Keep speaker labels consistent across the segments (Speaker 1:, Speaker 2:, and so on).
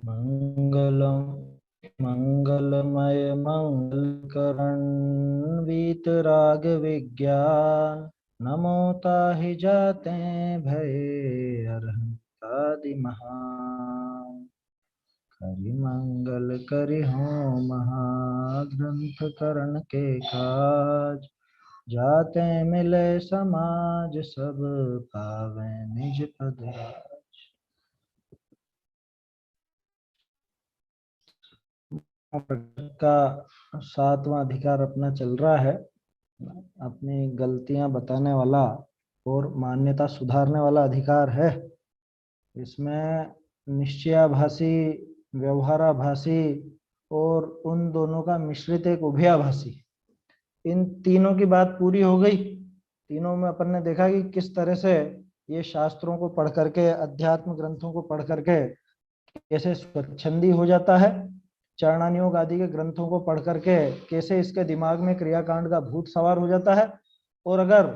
Speaker 1: मंगलम मंगलमय मंगलकरण वीतराग विज्ञान नमो ताहि जाते भय अरहंतादि महान। करि मंगल करि हो महाग्रंथ करण के काज। जाते मिले समाज सब पावे निज पद राज। का 7वां अधिकार अपना चल रहा है। अपनी गलतियां बताने वाला और मान्यता सुधारने वाला अधिकार है। इसमें निश्चयाभासी, व्यवहाराभासी और उन दोनों का मिश्रित एक उभयाभासी, इन तीनों की बात पूरी हो गई। तीनों में अपन ने देखा कि किस तरह से ये शास्त्रों को पढ़ करके, अध्यात्म ग्रंथों को पढ़ करके कैसे स्वच्छंदी हो जाता है, चरणानुयोग आदि के ग्रंथों को पढ़ करके कैसे इसके दिमाग में क्रियाकांड का भूत सवार हो जाता है। और अगर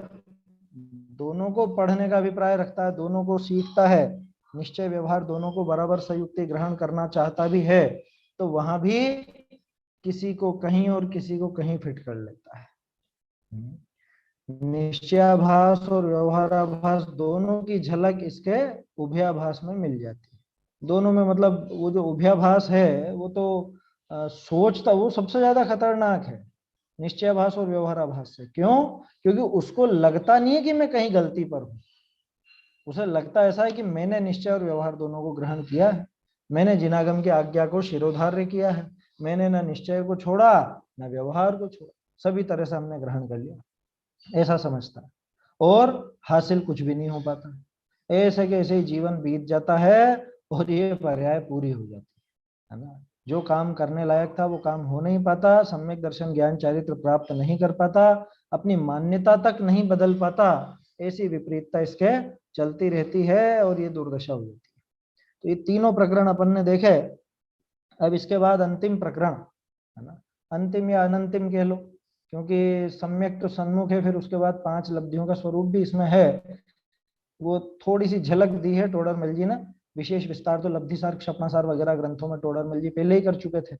Speaker 1: दोनों को पढ़ने का अभिप्राय रखता है, दोनों को सीखता है, निश्चय व्यवहार दोनों को बराबर संयुक्ति ग्रहण करना चाहता भी है, तो वहां भी किसी को कहीं और किसी को कहीं फिट कर लेता है। निश्चयाभास और व्यवहाराभास दोनों की झलक इसके उभयाभास में मिल जाती है। दोनों में मतलब वो जो उभयाभास है वो तो सोचता, वो सबसे ज्यादा खतरनाक है निश्चयाभास और व्यवहाराभास से। क्यों? क्योंकि उसको लगता नहीं है कि मैं कहीं गलती पर हूं। उसे लगता ऐसा है कि मैंने निश्चय और व्यवहार दोनों को ग्रहण किया है, मैंने जिनागम की आज्ञा को शिरोधार्य किया है, मैंने न निश्चय को छोड़ा न व्यवहार को छोड़ा, सभी तरह से हमने ग्रहण कर लिया, ऐसा समझता है। और हासिल कुछ भी नहीं हो पाता, ऐसे के ऐसे ही जीवन बीत जाता है और ये पर्याय पूरी हो जाती है ना। जो काम करने लायक था वो काम हो नहीं पाता, सम्यक दर्शन ज्ञान चारित्र प्राप्त नहीं कर पाता, अपनी मान्यता तक नहीं बदल पाता, ऐसी विपरीतता इसके चलती रहती है और ये दुर्दशा हो जाती है। तो ये तीनों प्रकरण अपन ने देखे। अब इसके बाद अंतिम प्रकरण है ना, अंतिम या अनंतिम कह लो, क्योंकि सम्यक तो सन्मुख है, फिर उसके बाद 5 लब्धियों का स्वरूप भी इसमें है। वो थोड़ी सी झलक दी है टोडरमल जी ने, विशेष विस्तार तो लब्धिसार क्षपणासार वगैरह ग्रंथों में टोडरमल जी पहले ही कर चुके थे,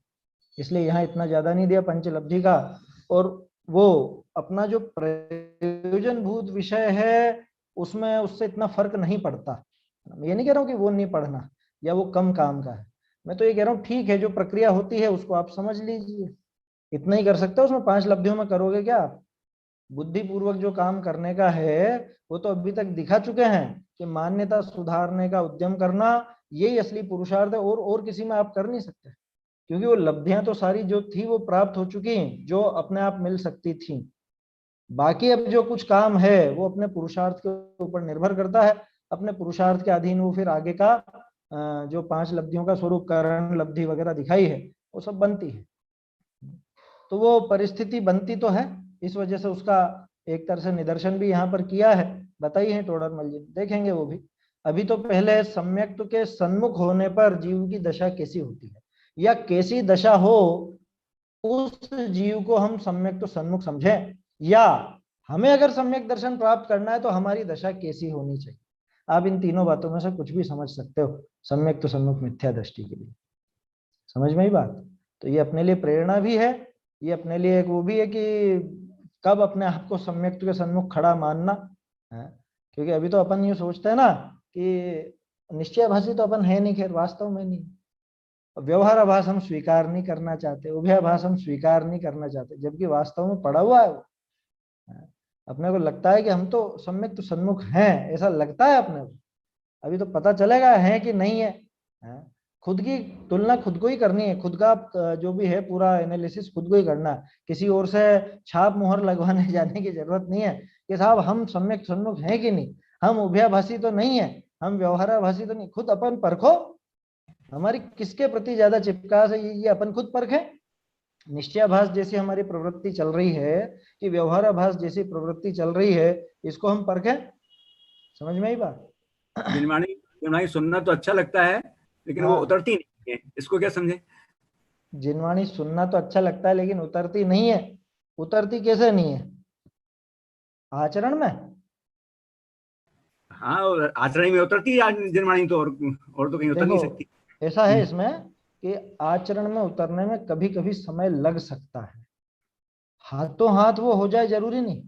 Speaker 1: इसलिए यहाँ इतना ज्यादा नहीं दिया पंचलब्धि का। और वो अपना जो प्रयोजन भूत विषय है उसमें उससे इतना फर्क नहीं पड़ता। मैं ये नहीं कह रहा हूँ कि वो नहीं पढ़ना या वो कम काम का है, मैं तो ये कह रहा हूँ ठीक है, जो प्रक्रिया होती है उसको आप समझ लीजिए, इतना ही कर सकते हो। उसमें 5 लब्धियों में करोगे क्या आप? बुद्धिपूर्वक जो काम करने का है वो तो अभी तक दिखा चुके हैं कि मान्यता सुधारने का उद्यम करना यही असली पुरुषार्थ है, और किसी में आप कर नहीं सकते, क्योंकि वो लब्धियां तो सारी जो थी वो प्राप्त हो चुकी हैं, जो अपने आप मिल सकती थी। बाकी अब जो कुछ काम है वो अपने पुरुषार्थ के ऊपर निर्भर करता है। अपने पुरुषार्थ के अधीन वो फिर आगे का जो 5 लब्धियों का स्वरूप, कारण लब्धि वगैरह दिखाई है, वो सब बनती है। तो वो परिस्थिति बनती तो है, इस वजह से उसका एक तरह से निदर्शन भी यहाँ पर किया है, बताई है टोडरमल जी, देखेंगे वो भी। अभी तो पहले सम्यक्त के सन्मुख होने पर जीव की दशा कैसी होती है, या कैसी दशा हो उस जीव को हम सम्यक तो सन्मुख समझें, या हमें अगर सम्यक दर्शन प्राप्त करना है तो हमारी दशा कैसी होनी चाहिए। आप इन तीनों बातों में से कुछ भी समझ सकते हो सम्यक तो सन्मुख मिथ्या दृष्टि के लिए, समझ में ही बात। तो ये अपने लिए प्रेरणा भी है, ये अपने लिए एक वो भी है कि कब अपने आप को सम्यक के सन्मुख खड़ा मानना है। क्योंकि अभी तो अपन ये सोचते हैं ना कि निश्चयभाषी तो अपन है नहीं, खैर वास्तव में नहीं। व्यवहाराभास हम स्वीकार नहीं करना चाहते, उभयाभास हम स्वीकार नहीं करना चाहते, जबकि वास्तव में पड़ा हुआ है वो। अपने को लगता है कि हम तो सम्यक तो सन्मुख हैं, ऐसा लगता है अपने को। अभी तो पता चलेगा है कि नहीं है। खुद की तुलना खुद को ही करनी है, खुद का जो भी है पूरा एनालिसिस खुद को ही करना है, किसी और से छाप मोहर लगवाने जाने की जरूरत नहीं है कि साहब हम सम्यक सन्मुख हैं कि नहीं, हम उभयाभासी तो नहीं है, हम व्यवहाराभासी तो नहीं। खुद अपन परखो, हमारी किसके प्रति ज्यादा चिपकास है, ये अपन खुद परखें। निश्चयाभास जैसी हमारी प्रवृत्ति चल रही है कि व्यवहाराभास जैसी प्रवृत्ति चल रही है, इसको हम परखें। समझ में आई बात?
Speaker 2: जिनवाणी जिनवाणी सुनना तो अच्छा लगता है, लेकिन वो
Speaker 1: हाँ,
Speaker 2: उतरती नहीं है, इसको क्या समझे?
Speaker 1: जिनवाणी सुनना तो अच्छा लगता है लेकिन उतरती नहीं है। उतरती कैसे नहीं है? आचरण में।
Speaker 2: हाँ, और आचरण में उतरती है जिनवाणी तो, और तो कहीं उतर
Speaker 1: देखो,
Speaker 2: नहीं सकती।
Speaker 1: ऐसा है इसमें कि आचरण में उतरने में कभी कभी समय लग सकता है। हाथों हाथ वो हो जाए जरूरी नहीं।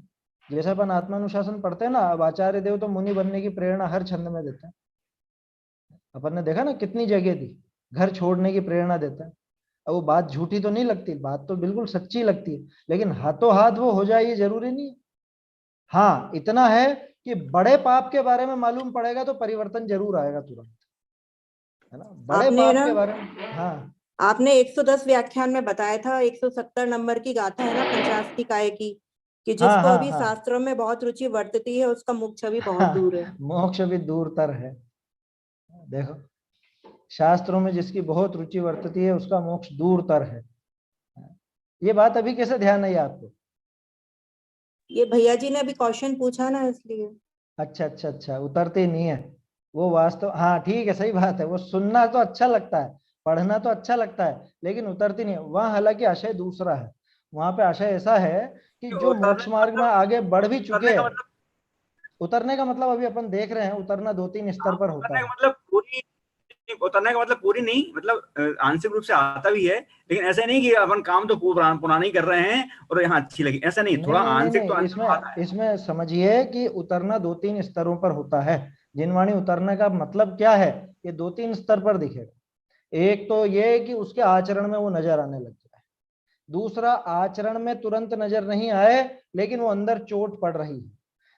Speaker 1: जैसे अपन आत्मानुशासन पढ़ते हैं ना, अब आचार्य देव तो मुनि बनने की प्रेरणा हर छंद में देते हैं। अपन ने देखा ना कितनी जगह दी, घर छोड़ने की प्रेरणा देता है। अब वो बात झूठी तो नहीं लगती, बात तो बिल्कुल सच्ची लगती है, लेकिन हाथों हाथ वो हो जाए ये जरूरी नहीं है। हाँ इतना है कि बड़े पाप के बारे में मालूम पड़ेगा तो परिवर्तन जरूर आएगा तुरंत, है ना, बड़े
Speaker 3: आपने
Speaker 1: पाप
Speaker 3: ना
Speaker 1: के बारे में। हाँ
Speaker 3: आपने 110 व्याख्यान में बताया था, 170 नंबर की गाथा है ना पंचाशती काय की, कि
Speaker 1: हाँ
Speaker 3: जिसको
Speaker 1: हाँ
Speaker 3: अभी
Speaker 1: हाँ
Speaker 3: शास्त्रों में बहुत रुचि वर्तती है उसका मोक्ष अभी बहुत दूर है।
Speaker 1: हाँ, मोक्ष भी दूर तर है। देखो, शास्त्रों में जिसकी बहुत रुचि वर्तती है उसका मोक्ष दूर तर है। ये बात अभी कैसे ध्यान नहीं है आपको?
Speaker 3: ये भैया जी ने अभी क्वेश्चन पूछा ना इसलिए।
Speaker 1: अच्छा अच्छा अच्छा, उतरते नहीं है वो वास्तव। हाँ ठीक है, सही बात है, वो सुनना तो अच्छा लगता है, पढ़ना तो अच्छा लगता है, लेकिन उतरती नहीं है वहां। हालांकि आशय दूसरा है, वहां पे आशय ऐसा है कि जो
Speaker 2: उतरने
Speaker 1: मोक्ष
Speaker 2: का
Speaker 1: मार्ग में
Speaker 2: मतलब,
Speaker 1: आगे बढ़ भी चुके
Speaker 2: उतरने का
Speaker 1: हैं।
Speaker 2: मतलब,
Speaker 1: उतरने का मतलब अभी अपन देख रहे हैं, उतरना दो तीन स्तर
Speaker 2: हाँ,
Speaker 1: पर होता है।
Speaker 2: उतरने का मतलब पूरी नहीं, मतलब आंशिक रूप से आता भी है, लेकिन ऐसा नहीं कि अपन काम तो पुराना ही कर रहे हैं और यहाँ अच्छी लगी, ऐसा नहीं,
Speaker 1: नहीं
Speaker 2: थोड़ा
Speaker 1: नहीं नहीं
Speaker 2: आंशिक तो
Speaker 1: नहीं,
Speaker 2: अंदर तो आता
Speaker 1: इसमें
Speaker 2: है।
Speaker 1: इसमें समझिए कि उतरना दो तीन स्तरों पर होता है। जिनवाणी उतरने का मतलब क्या है, ये दो तीन स्तर पर दिखेगा। एक तो ये कि उसके आचरण में वो नजर आने लग जाए। दूसरा, आचरण में तुरंत नजर नहीं आए लेकिन वो अंदर चोट पड़ रही है।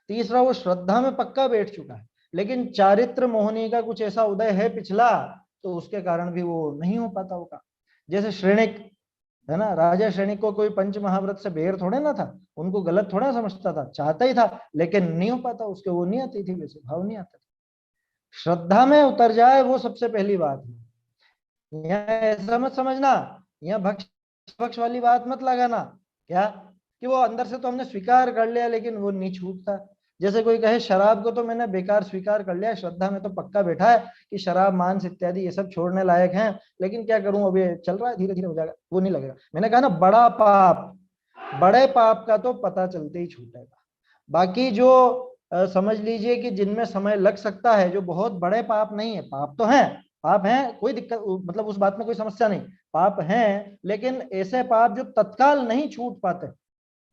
Speaker 1: तीसरा, वो श्रद्धा में पक्का बैठ चुका है, लेकिन चारित्र मोहनी का कुछ ऐसा उदय है पिछला, तो उसके कारण भी वो नहीं हो पाता होगा। जैसे श्रेणिक है ना, राजा श्रेणिक को कोई पंच महाव्रत से बेर थोड़े ना था, उनको गलत थोड़ा समझता था, चाहता ही था, लेकिन नहीं हो पाता उसके, वो नहीं आती थी, वैसे भाव नहीं आता था। श्रद्धा में उतर जाए वो सबसे पहली बात है। यहाँ ऐसा मत समझना, यहाँ भक्ष भक्ष वाली बात मत लगाना, क्या कि वो अंदर से तो हमने स्वीकार कर लिया लेकिन वो नहीं छूटता। जैसे कोई कहे शराब को तो मैंने बेकार स्वीकार कर लिया, श्रद्धा में तो पक्का बैठा है कि शराब मांस इत्यादि ये सब छोड़ने लायक हैं, लेकिन क्या करूं, अभी चल रहा है, धीरे धीरे हो जाएगा, वो नहीं लगेगा। मैंने कहा ना, बड़ा पाप, बड़े पाप का तो पता चलते ही छूटेगा। बाकी जो समझ लीजिए कि जिनमें समय लग सकता है, जो बहुत बड़े पाप नहीं है, पाप तो हैं, पाप हैं, कोई दिक्कत मतलब उस बात में कोई समस्या नहीं, पाप हैं, लेकिन ऐसे पाप जो तत्काल नहीं छूट पाते।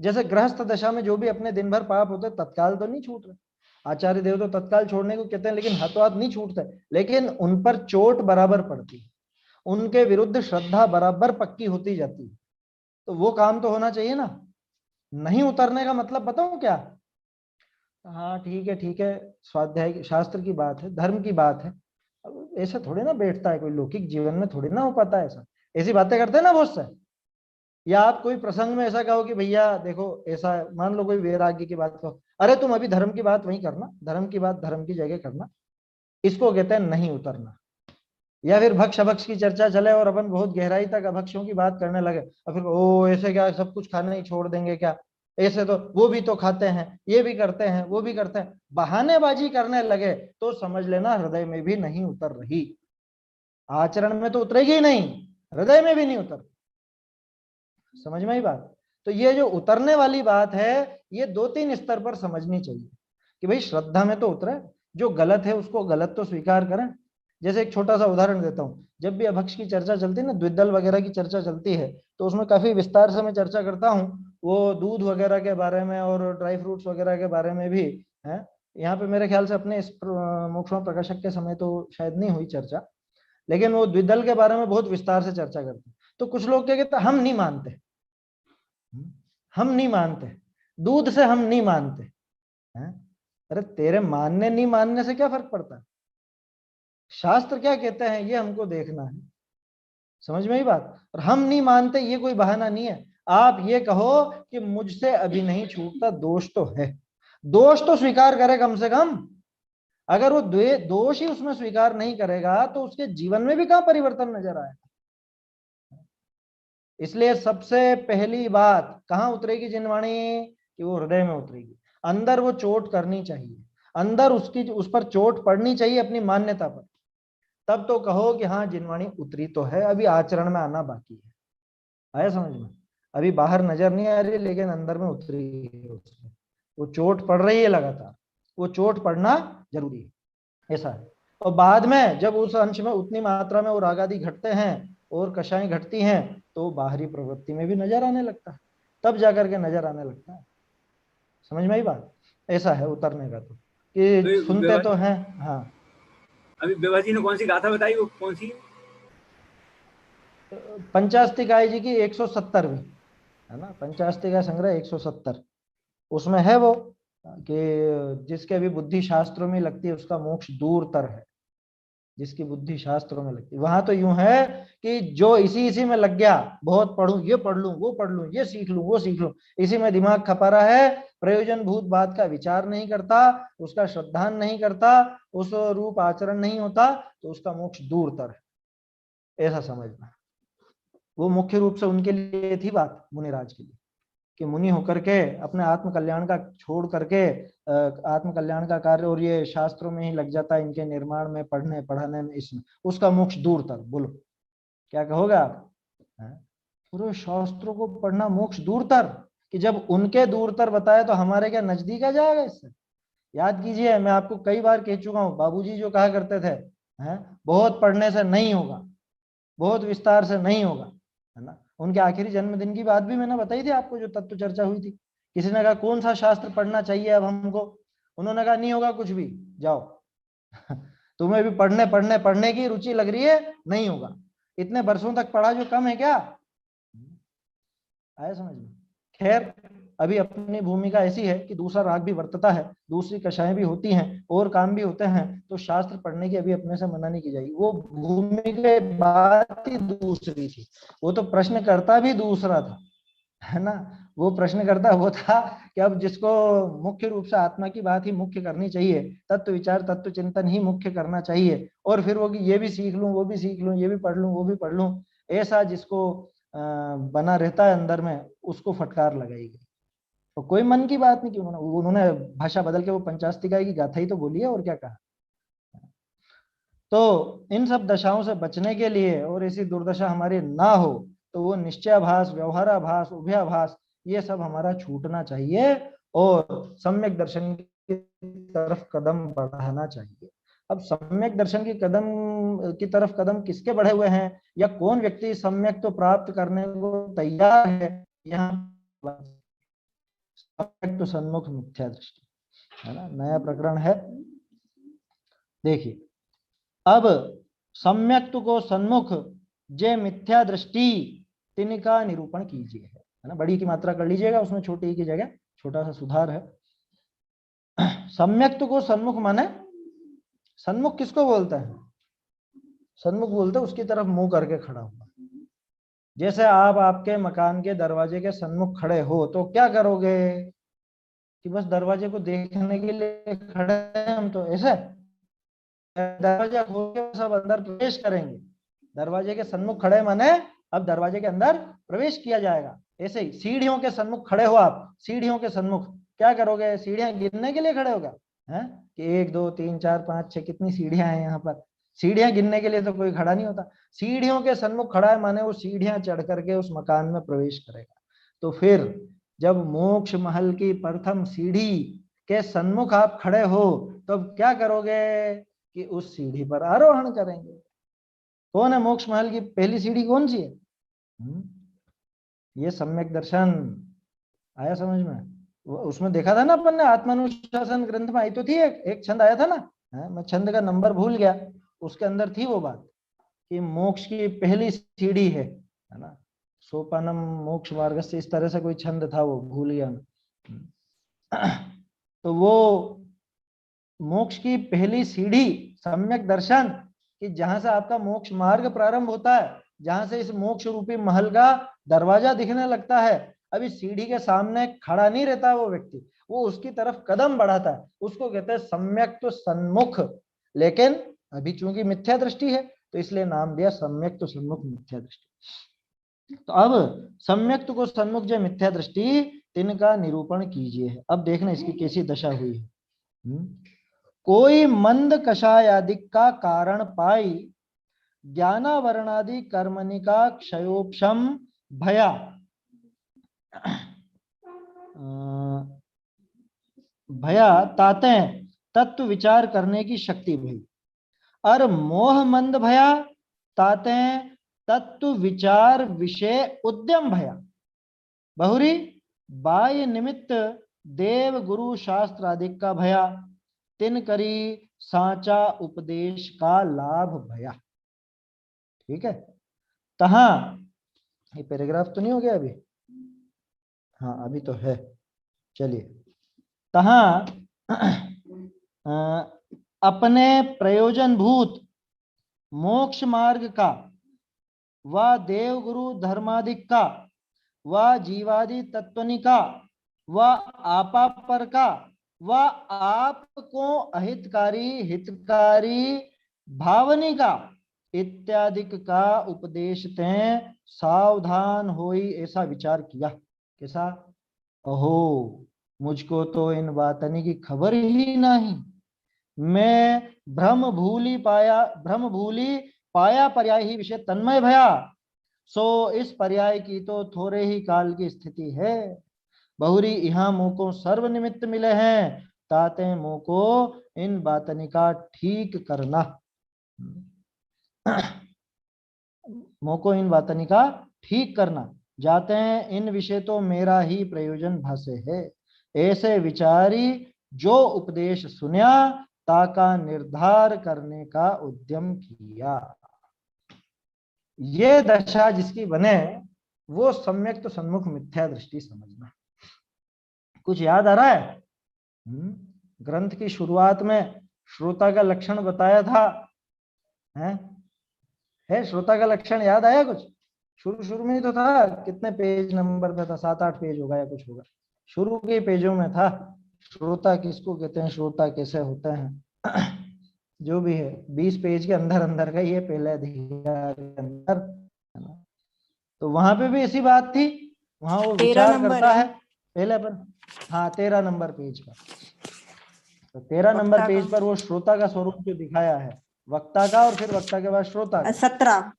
Speaker 1: जैसे गृहस्थ दशा में जो भी अपने दिन भर पाप होते तत्काल तो नहीं छूट रहे। आचार्य देव तो तत्काल छोड़ने को कहते हैं, लेकिन हाथों हाथ नहीं छूटते, लेकिन उन पर चोट बराबर पड़ती है, उनके विरुद्ध श्रद्धा बराबर पक्की होती जाती है। तो वो काम तो होना चाहिए ना। नहीं उतरने का मतलब बताऊं क्या? हाँ ठीक है, स्वाध्याय शास्त्र की बात है, धर्म की बात है। अब ऐसा थोड़ी ना बैठता है, कोई लौकिक जीवन में थोड़ी ना हो पाता है ऐसा। ऐसी बातें करते हैं ना बहुत से। या आप कोई प्रसंग में ऐसा कहो कि भैया देखो ऐसा है, मान लो कोई वैराग्य की बात कहो, अरे तुम अभी धर्म की बात वहीं करना, धर्म की बात धर्म की जगह करना, इसको कहते हैं नहीं उतरना। या फिर भक्ष अभक्ष की चर्चा चले और अपन बहुत गहराई तक अभक्षों की बात करने लगे, और फिर ओ ऐसे क्या सब कुछ खाना ही छोड़ देंगे क्या, ऐसे तो वो भी तो खाते हैं, ये भी करते हैं, वो भी करते हैं, बहानेबाजी करने लगे, तो समझ लेना हृदय में भी नहीं उतर रही। आचरण में तो उतरेगी ही नहीं, हृदय में भी नहीं उतर। समझ में ही बात? तो ये जो उतरने वाली बात है, ये दो तीन स्तर पर समझनी चाहिए कि भाई श्रद्धा में तो उतरे, जो गलत है उसको गलत तो स्वीकार करें। जैसे एक छोटा सा उदाहरण देता हूं, जब भी अभक्ष की चर्चा चलती है ना, द्विदल वगैरह की चर्चा चलती है, तो उसमें काफी विस्तार से मैं चर्चा करता हूँ, वो दूध वगैरह के बारे में और ड्राई फ्रूट्स वगैरह के बारे में भी है। यहाँ पे मेरे ख्याल से अपने इस मोक्षमा प्रकाशक के समय तो शायद नहीं हुई चर्चा, लेकिन वो द्विदल के बारे में बहुत विस्तार से चर्चा करते हैं। तो कुछ लोग क्या कहते हैं, हम नहीं मानते, हम नहीं मानते, दूध से हम नहीं मानते हैं। अरे तेरे मानने नहीं मानने से क्या फर्क पड़ता है? शास्त्र क्या कहते हैं ये हमको देखना है। समझ में ही बात? और हम नहीं मानते ये कोई बहाना नहीं है। आप ये कहो कि मुझसे अभी नहीं छूटता, दोष तो है, दोष तो स्वीकार करे कम से कम। अगर वो दोष ही उसमें स्वीकार नहीं करेगा तो उसके जीवन में भी कहां परिवर्तन नजर आएगा। इसलिए सबसे पहली बात कहां उतरेगी जिनवाणी, कि वो हृदय में उतरेगी, अंदर वो चोट करनी चाहिए, अंदर उसकी उस पर चोट पड़नी चाहिए अपनी मान्यता पर, तब तो कहो कि हाँ जिनवाणी उतरी तो है, अभी आचरण में आना बाकी है। आया समझ में? अभी बाहर नजर नहीं आ रही लेकिन अंदर में उतरी है उसमें, वो चोट पड़ रही है लगातार, वो चोट पड़ना जरूरी है, ऐसा है। और बाद में जब उस अंश में उतनी मात्रा में वो राग आदि घटते हैं और कषाएं घटती हैं तो बाहरी प्रवृत्ति में भी नजर आने लगता है, तब जाकर के नजर आने लगता है। समझ में आई बात? ऐसा है उतरने का, तो कि सुनते तो हैं। हाँ,
Speaker 2: अभी विभा जी ने कौन सी गाथा बताई, वो कौन सी?
Speaker 1: पंचास्तिकाय जी की 170वीं है ना, पंचास्तिकाय संग्रह 170, उसमें है वो कि जिसके भी बुद्धि शास्त्रों में लगती है उसका मोक्ष दूर तर है, जिसकी बुद्धि शास्त्रों में लगती है। वहां तो यूं है कि जो इसी में लग गया, बहुत पढ़ूं, ये पढ़ लूं, वो पढ़ लूं, ये सीख लूं, वो सीख लूं, इसी में दिमाग खपा रहा है, प्रयोजन भूत बात का विचार नहीं करता, उसका श्रद्धान नहीं करता, उस रूप आचरण नहीं होता, तो उसका मोक्ष दूर तर है, ऐसा समझना। वो मुख्य रूप से उनके लिए थी बात, मुनिराज के लिए, कि मुनि होकर के अपने आत्म कल्याण का छोड़ करके आत्म कल्याण का कार्य और ये शास्त्रों में ही लग जाता है, इनके निर्माण में, पढ़ने पढ़ाने में, इसमें उसका मोक्ष दूर तक। बोलो क्या कहोगे आप? पूरे शास्त्रों को पढ़ना मोक्ष दूर तर, कि जब उनके दूर तर बताए तो हमारे क्या नजदीक आ जाएगा इससे? याद कीजिए, मैं आपको कई बार कह चुका हूँ, बाबूजी जो कहा करते थे, बहुत पढ़ने से नहीं होगा, बहुत विस्तार से नहीं होगा, है ना। उनके आखिरी जन्मदिन की बात भी मैंने बताई थी आपको, जो तत्व चर्चा हुई थी। किसी ने कहा कौन सा शास्त्र पढ़ना चाहिए अब हमको, उन्होंने कहा नहीं होगा कुछ भी, जाओ तुम्हें भी पढ़ने पढ़ने पढ़ने की रुचि लग रही है, नहीं होगा। इतने वर्षों तक पढ़ा जो कम है क्या? आया समझ में? खैर, अभी अपनी भूमिका ऐसी है कि दूसरा राग भी वर्तता है, दूसरी कषाएं भी होती हैं और काम भी होते हैं, तो शास्त्र पढ़ने की अभी अपने से मना नहीं की जाएगी। वो भूमिका बात ही दूसरी थी, वो तो प्रश्नकर्ता भी दूसरा था, है ना। वो प्रश्नकर्ता वो था कि अब जिसको मुख्य रूप से आत्मा की बात ही मुख्य करनी चाहिए, तत्व विचार तत्व चिंतन ही मुख्य करना चाहिए, और फिर वो कि ये भी सीख लूं, वो भी सीख लूं, ये भी पढ़ लूं, वो भी पढ़ लूं, ऐसा जिसको बना रहता है अंदर में, उसको फटकार लगाई गई। तो कोई मन की बात नहीं कि उन्होंने भाषा बदल के वो पंचास्तिकाय की गाथा ही तो बोली है, और क्या कहा। तो इन सब दशाओं से बचने के लिए और ऐसी दुर्दशा हमारी ना हो, तो वो निश्चयाभास, व्यवहाराभास, उभयाभास, ये सब हमारा छूटना चाहिए और सम्यक दर्शन की तरफ कदम बढ़ाना चाहिए। अब सम्यक दर्शन की तरफ कदम किसके बढ़े हुए हैं, या कौन व्यक्ति सम्यक तो प्राप्त करने को तैयार है, यहाँ सम्यक तो सन्मुख मिथ्या दृष्टि, है ना, नया प्रकरण है। देखिए, अब सम्यक को सन्मुख जे मिथ्या दृष्टि तिनका निरूपण कीजिए, है ना। बड़ी की मात्रा कर लीजिएगा, उसमें छोटी की जगह छोटा सा सुधार है। सम्यक को सन्मुख माने, सन्मुख किसको बोलते हैं? सन्मुख बोलते हैं उसकी तरफ मुंह करके खड़ा हुआ। जैसे आप आपके मकान के दरवाजे के सन्मुख खड़े हो तो क्या करोगे, कि बस दरवाजे को देखने के लिए खड़े हैं हम, तो ऐसे दरवाजा खोल के सब अंदर प्रवेश करेंगे। दरवाजे के सन्मुख खड़े माने अब दरवाजे के अंदर प्रवेश किया जाएगा। ऐसे ही सीढ़ियों के सन्मुख खड़े हो आप, सीढ़ियों के सन्मुख क्या करोगे, सीढ़ियां गिनने के लिए खड़े होगा, हैं कि 1 2 3 4 5 6 कितनी सीढ़ियां हैं यहाँ पर। सीढ़ियां गिनने के लिए तो कोई खड़ा नहीं होता। सीढ़ियों के सन्मुख खड़ा है माने वो सीढ़ियां चढ़ करके उस मकान में प्रवेश करेगा। तो फिर जब मोक्ष महल की प्रथम सीढ़ी के सन्मुख आप खड़े हो, तो अब क्या करोगे कि उस सीढ़ी पर आरोहण करेंगे। कौन है मोक्ष महल की पहली सीढ़ी, कौन सी है? ये सम्यक दर्शन। आया समझ में? उसमें देखा था ना अपन ने, आत्मानुशासन ग्रंथ में आई तो थी, एक छंद आया था ना, मैं छंद का नंबर भूल गया, उसके अंदर थी वो बात कि मोक्ष की पहली सीढ़ी है ना, सोपानम मोक्ष मार्ग से, इस तरह से कोई छंद था, वो भूल गया मैं। तो वो मोक्ष की पहली सीढ़ी सम्यक दर्शन, कि जहां से आपका मोक्ष मार्ग प्रारंभ होता है, जहां से इस मोक्ष रूपी महल का दरवाजा दिखने लगता है, अभी सीढ़ी के सामने खड़ा नहीं रहता वो व्यक्ति, वो उसकी तरफ कदम बढ़ाता है, उसको कहते हैं सम्यक तो सन्मुख। लेकिन अभी चूंकि मिथ्या दृष्टि है तो इसलिए नाम दिया सम्यक तो सन्मुख मिथ्या दृष्टि। तो अब सम्यक को सन्मुख जो मिथ्या दृष्टि तिनका निरूपण कीजिए। अब देखना इसकी कैसी दशा हुई है। कोई मंद कषायादिक का कारण पाई, ज्ञानावरणादि कर्मणिका क्षयोपशम भया, भया ताते तत्व विचार करने की शक्ति भई। अर मोह मंद भया ताते तत्व विचार विषय उद्यम भया। बहुरी बाह्य निमित्त देव गुरु शास्त्र आदि का भया, तिन करी सांचा उपदेश का लाभ भया। ठीक है, तहां ये पैराग्राफ तो नहीं हो गया अभी? हाँ अभी तो है। चलिए, तहां अपने प्रयोजन भूत मोक्ष मार्ग का व देव गुरु धर्मादिक का व जीवादि तत्वनिका व आपा पर का व आपको अहितकारी हितकारी भावनिका इत्यादि का उपदेश ते सावधान होई ऐसा विचार किया। कैसा? ओहो, मुझको तो इन बातनी की खबर ही नहीं, मैं भ्रम भूली पाया पर्याय ही विषय तन्मय भया। सो इस पर्याय की तो थोड़े ही काल की स्थिति है। बहुरी यहाँ मोको सर्व निमित्त मिले हैं, ताते मोको इन बातनी का ठीक करना। मोको इन बातनी का ठीक करना जाते हैं, इन विषय तो मेरा ही प्रयोजन भासे है। ऐसे विचारी जो उपदेश सुनिया ताका निर्धार करने का उद्यम किया। ये दशा जिसकी बने वो सम्यक तो सन्मुख मिथ्या दृष्टि समझना। कुछ याद आ रहा है? ग्रंथ की शुरुआत में श्रोता का लक्षण बताया था, है श्रोता का लक्षण याद आया कुछ? शुरू में ही तो था, कितने पेज नंबर पे था? 7-8 पेज होगा या कुछ होगा, शुरू के पेजों में था। श्रोता किसको कहते हैं, श्रोता कैसे होते हैं, जो भी है 20 पेज के अंदर का ये पहले अधिकार के अंदर, तो वहां पे भी ऐसी बात थी। वहां वो विचार करता है पहले पर, हाँ 13 नंबर पेज पर, तो 13 नंबर पेज पर वो श्रोता का स्वरूप जो दिखाया है, वक्ता का और फिर वक्ता के बाद श्रोता का।
Speaker 3: 17,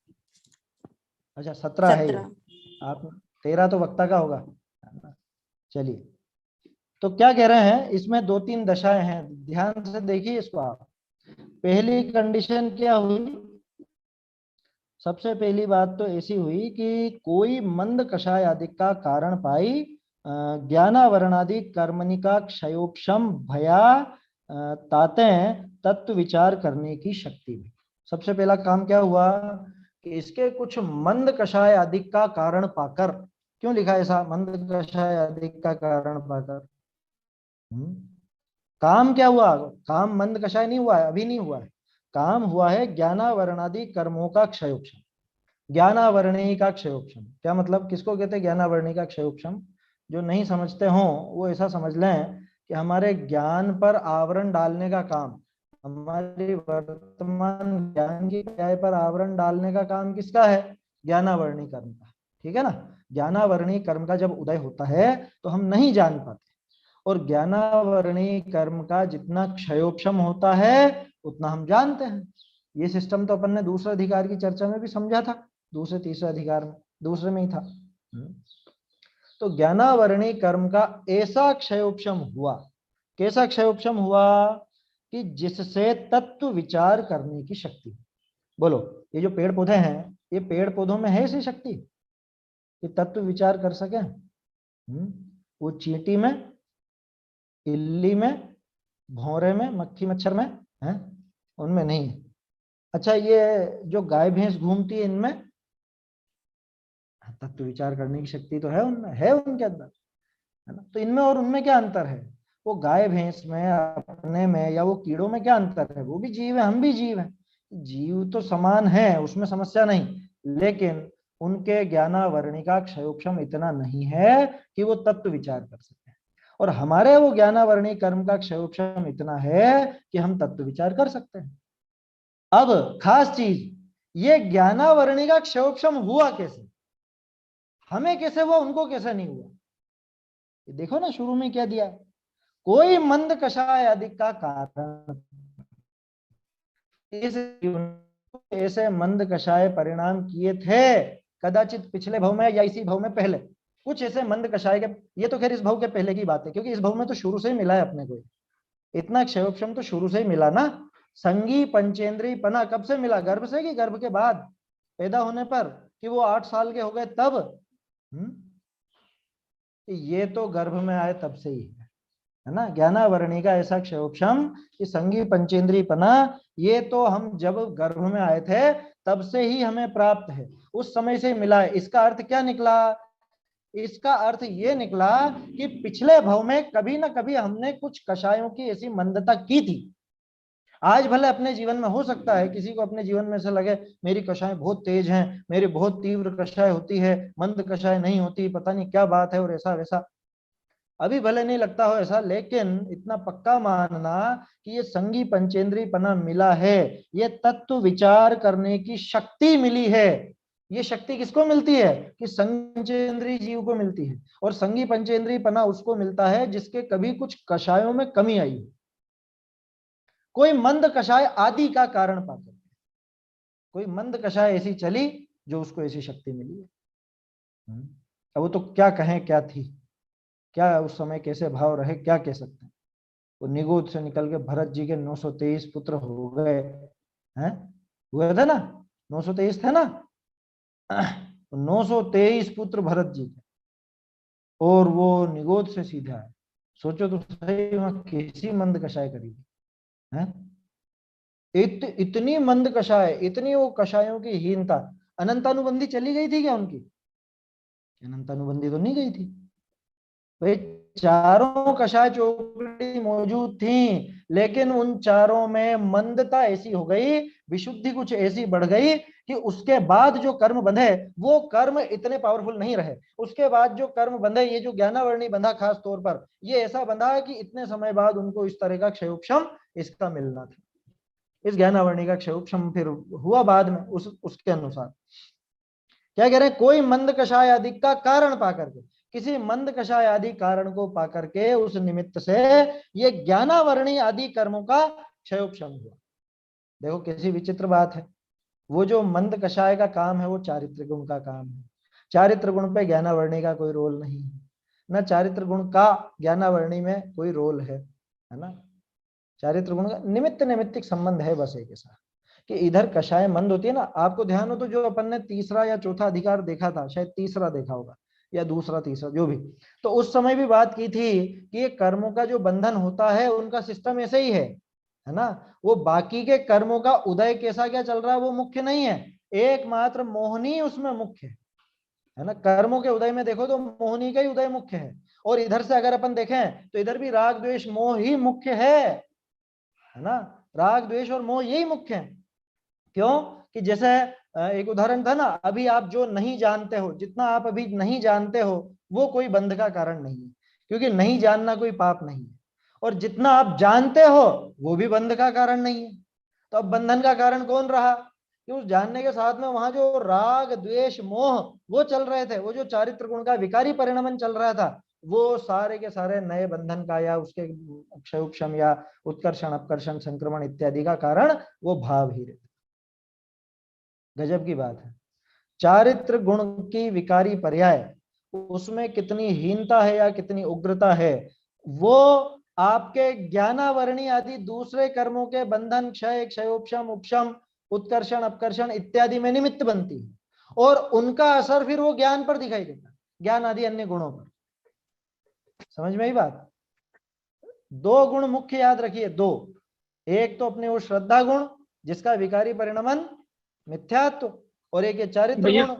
Speaker 1: अच्छा 17 है ये, आप 13 तो वक्ता का होगा। चलिए, तो क्या कह रहे हैं, इसमें 2-3 दशाएं हैं, ध्यान से देखिए इसको आप। पहली कंडीशन क्या हुई? सबसे पहली बात तो ऐसी हुई कि कोई मंद कषाय आदि का कारण पाई ज्ञानावरणादि कर्मणिका क्षयोक्षम भया ताते तत्व विचार करने की शक्ति में। सबसे पहला काम क्या हुआ कि इसके कुछ मंद कषाय आदि का कारण पाकर, क्यों लिखा ऐसा मंद कषाय आदि का कारण पाकर? काम क्या हुआ? काम मंद कषाय नहीं हुआ है, अभी नहीं हुआ है, काम हुआ है ज्ञानावरणादि कर्मों का क्षयोक्षम। ज्ञानावरणी का क्षयोक्षम क्या मतलब? किसको कहते हैं ज्ञानावरणी का क्षयोक्षम? जो नहीं समझते हो वो ऐसा समझ लें कि हमारे ज्ञान पर आवरण डालने का काम, हमारी वर्तमान ज्ञान की पर्याय पर आवरण डालने का काम किसका है? ज्ञानावरणी कर्म का। ठीक है ना? ज्ञानावरणी कर्म का जब उदय होता है तो हम नहीं जान पाते, और ज्ञानावरणी कर्म का जितना क्षयोक्षम होता है उतना हम जानते हैं। ये सिस्टम तो अपन ने दूसरे अधिकार की चर्चा में भी समझा था, दूसरे तीसरे अधिकार में, दूसरे में ही था। तो ज्ञानावरणी कर्म का ऐसा क्षयोक्षम हुआ, कैसा क्षयोक्षम हुआ कि जिससे तत्व विचार करने की शक्ति। बोलो, ये जो पेड़ पौधे हैं, ये पेड़ पौधों में है ऐसी शक्ति कि तत्व विचार कर सके? वो चींटी में, इल्ली में, भौरे में, मक्खी मच्छर में है, उनमें नहीं है। अच्छा, ये जो गाय भैंस घूमती है, इनमें तत्व विचार करने की शक्ति तो है उनमें, है उनके अंदर, है ना? तो इनमें और उनमें क्या अंतर है? वो गाय भैंस में, अपने में, या वो कीड़ों में क्या अंतर है? वो भी जीव है, हम भी जीव हैं, जीव तो समान है, उसमें समस्या नहीं, लेकिन उनके ज्ञानावरणिका क्षयोक्षम इतना नहीं है कि वो तत्व विचार कर सके, और हमारे वो ज्ञानावरणी कर्म का क्षयोक्षम इतना है कि हम तत्व विचार कर सकते हैं। अब खास चीज, ये ज्ञानावरणी का क्षयोक्षम हुआ कैसे? हमें कैसे हुआ, उनको कैसे नहीं हुआ? देखो ना, शुरू में क्या दिया, कोई मंद कषाय आदि का कारण, ऐसे मंद कषाय परिणाम किए थे कदाचित पिछले भव में या इसी भव में पहले, कुछ ऐसे मंद कषाय के, ये तो खैर इस भव के पहले की बात है, क्योंकि इस भव में तो शुरू से ही मिला है अपने को, इतना क्षयोक्षम तो शुरू से ही मिला ना, संगी पंचेंद्रीय पना कब से मिला? गर्भ से कि गर्भ के बाद, पैदा होने पर, कि वो 8 साल के हो गए तब? ये तो गर्भ में आए तब से ही है ना। ज्ञानावरणी का ऐसा क्षयोक्षम कि संगी पंचेंद्रीय पना, ये तो हम जब गर्भ में आए थे तब से ही हमें प्राप्त है, उस समय से मिला है। इसका अर्थ क्या निकला? इसका अर्थ ये निकला कि पिछले भव में कभी ना कभी हमने कुछ कषायों की ऐसी मंदता की थी। आज भले अपने जीवन में हो सकता है किसी को अपने जीवन में से लगे मेरी कषाय बहुत तेज हैं, मेरी बहुत तीव्र कषाय होती है, मंद कषाय नहीं होती, पता नहीं क्या बात है, और ऐसा वैसा। अभी भले नहीं लगता हो ऐसा, लेकिन इतना पक्का मानना कि ये संगी पंचेंद्रीय पना मिला है, ये तत्व विचार करने की शक्ति मिली है। ये शक्ति किसको मिलती है? कि संचेंद्रीय जीव को मिलती है। और संगी पंचेंद्रीय पना उसको मिलता है जिसके कभी कुछ कषायों में कमी आई हो, कोई मंद कषाय आदि का कारण पाकर, कोई मंद कषाय ऐसी चली जो उसको ऐसी शक्ति मिली है। अब वो तो क्या कहें, क्या थी, क्या उस समय कैसे भाव रहे, क्या कह सकते हैं। वो निगोद से निकल के भरत जी के 923 पुत्र हो गए हैं, हुए थे ना, 923 थे ना, 923 पुत्र भरत जी के, और वो निगोद से सीधा है। सोचो तो सही, वहां कैसी मंद कषाय करी है। इतनी मंद कषाय, इतनी वो कषायों की हीनता। अनंतानुबंधी चली गई थी क्या उनकी? अनंतानुबंधी तो नहीं गई थी भाई, चारों कषाय चौकड़ी मौजूद थी, लेकिन उन चारों में मंदता ऐसी हो गई, विशुद्धि कुछ ऐसी बढ़ गई कि उसके बाद जो कर्म बंधे वो कर्म इतने पावरफुल नहीं रहे। उसके बाद जो कर्म बंधे, ये जो ज्ञानावरणी बंधा खास तौर पर, ये ऐसा बंधा कि इतने समय बाद उनको इस तरह का क्षयोक्षम इसका मिलना था। इस ज्ञानावरणी का क्षयोक्षम फिर हुआ बाद में उसके अनुसार। क्या कह रहे हैं? कोई मंद कषाय आदि का कारण पाकर के, किसी मंद कषाय आदि कारण को पाकर के उस निमित्त से ये ज्ञानावरणी आदि कर्मों का क्षयोक्षम हुआ। देखो कैसी विचित्र बात है। वो जो मंद कषाय का काम है वो चारित्र गुण का काम है। चारित्र गुण पे ज्ञानावरणी का कोई रोल नहीं है, न चारित्र गुण का ज्ञानावरणी में कोई रोल है ना। चारित्र गुण का निमित्त निमित्तिक संबंध है बस एक ऐसा कि इधर कषाय मंद होती है ना। आपको ध्यान हो तो जो अपन ने तीसरा या चौथा अधिकार देखा था, शायद तीसरा देखा होगा या दूसरा तीसरा जो भी, तो उस समय भी बात की थी कि ये कर्मों का जो बंधन होता है उनका सिस्टम ऐसे ही है ना। वो बाकी के कर्मों का उदय कैसा क्या चल रहा है वो मुख्य नहीं है, एकमात्र मोहनी उसमें मुख्य है ना। कर्मों के उदय में देखो तो मोहनी का ही उदय मुख्य है, और इधर से अगर अपन देखें तो इधर भी राग द्वेष मोह ही मुख्य है ना। राग द्वेष और मोह यही मुख्य है। क्यों? कि जैसे एक उदाहरण था ना, अभी आप जो नहीं जानते हो, जितना आप अभी नहीं जानते हो वो कोई बंध का कारण नहीं है, क्योंकि नहीं जानना कोई पाप नहीं है। और जितना आप जानते हो वो भी बंध का कारण नहीं है। तो अब बंधन का कारण कौन रहा? कि उस जानने के साथ में वहां जो राग द्वेष मोह वो चल रहे थे, वो जो चारित्र गुण का विकारी परिणमन चल रहा था, वो सारे के सारे नए बंधन का या उसके क्षयोक्षम या उत्कर्षण अपकर्षण संक्रमण इत्यादि का कारण वो भाव ही रहते। गजब की बात है। चारित्र गुण की विकारी पर्याय, उसमें कितनी हीनता है या कितनी उग्रता है, वो आपके ज्ञानावरणी आदि दूसरे कर्मों के बंधन क्षय क्षयोक्षम उपशम उत्कर्षण अपकर्षण इत्यादि में निमित्त बनती है, और उनका असर फिर वो ज्ञान पर दिखाई देता है, ज्ञान आदि अन्य गुणों पर। समझ में आई बात? दो गुण मुख्य याद रखिए, दो। एक तो अपने वो श्रद्धा गुण जिसका विकारी परिणमन मिथ्यात्व, और एक ये चारित्र गुण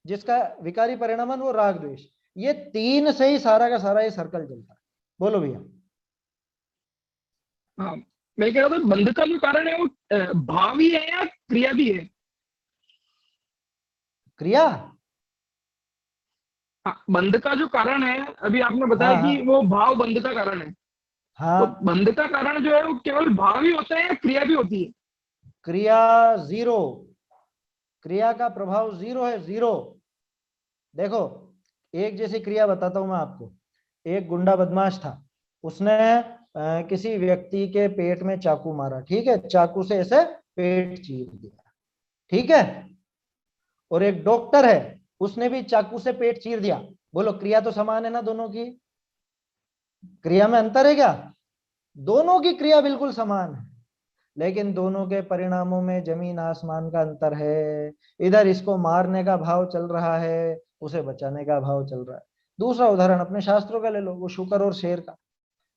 Speaker 1: जिसका विकारी परिणमन वो राग द्वेष। ये तीन से ही सारा का सारा ये सर्कल चलता है। बोलो भैया।
Speaker 4: हाँ, मैं कह रहा था बंध का जो कारण है वो भाव ही है या क्रिया भी है?
Speaker 1: क्रिया।
Speaker 4: हाँ, बंध का जो कारण है अभी आपने बताया
Speaker 1: हाँ,
Speaker 4: कि
Speaker 1: हाँ,
Speaker 4: वो भाव बंध का कारण है,
Speaker 1: हाँ।
Speaker 4: तो बंध का कारण जो है वो केवल भाव ही होता है या क्रिया भी होती है?
Speaker 1: क्रिया जीरो, क्रिया का प्रभाव जीरो है, जीरो। देखो एक जैसी क्रिया बताता हूं मैं आपको। एक गुंडा बदमाश था, उसने किसी व्यक्ति के पेट में चाकू मारा, ठीक है, चाकू से ऐसे पेट चीर दिया, ठीक है। और एक डॉक्टर है, उसने भी चाकू से पेट चीर दिया। बोलो क्रिया तो समान है ना दोनों की? क्रिया में अंतर है क्या? दोनों की क्रिया बिल्कुल समान है, लेकिन दोनों के परिणामों में जमीन आसमान का अंतर है। इधर इसको मारने का भाव चल रहा है, उसे बचाने का भाव चल रहा है। दूसरा उदाहरण अपने शास्त्रों का ले लो, वो शुकर और शेर का।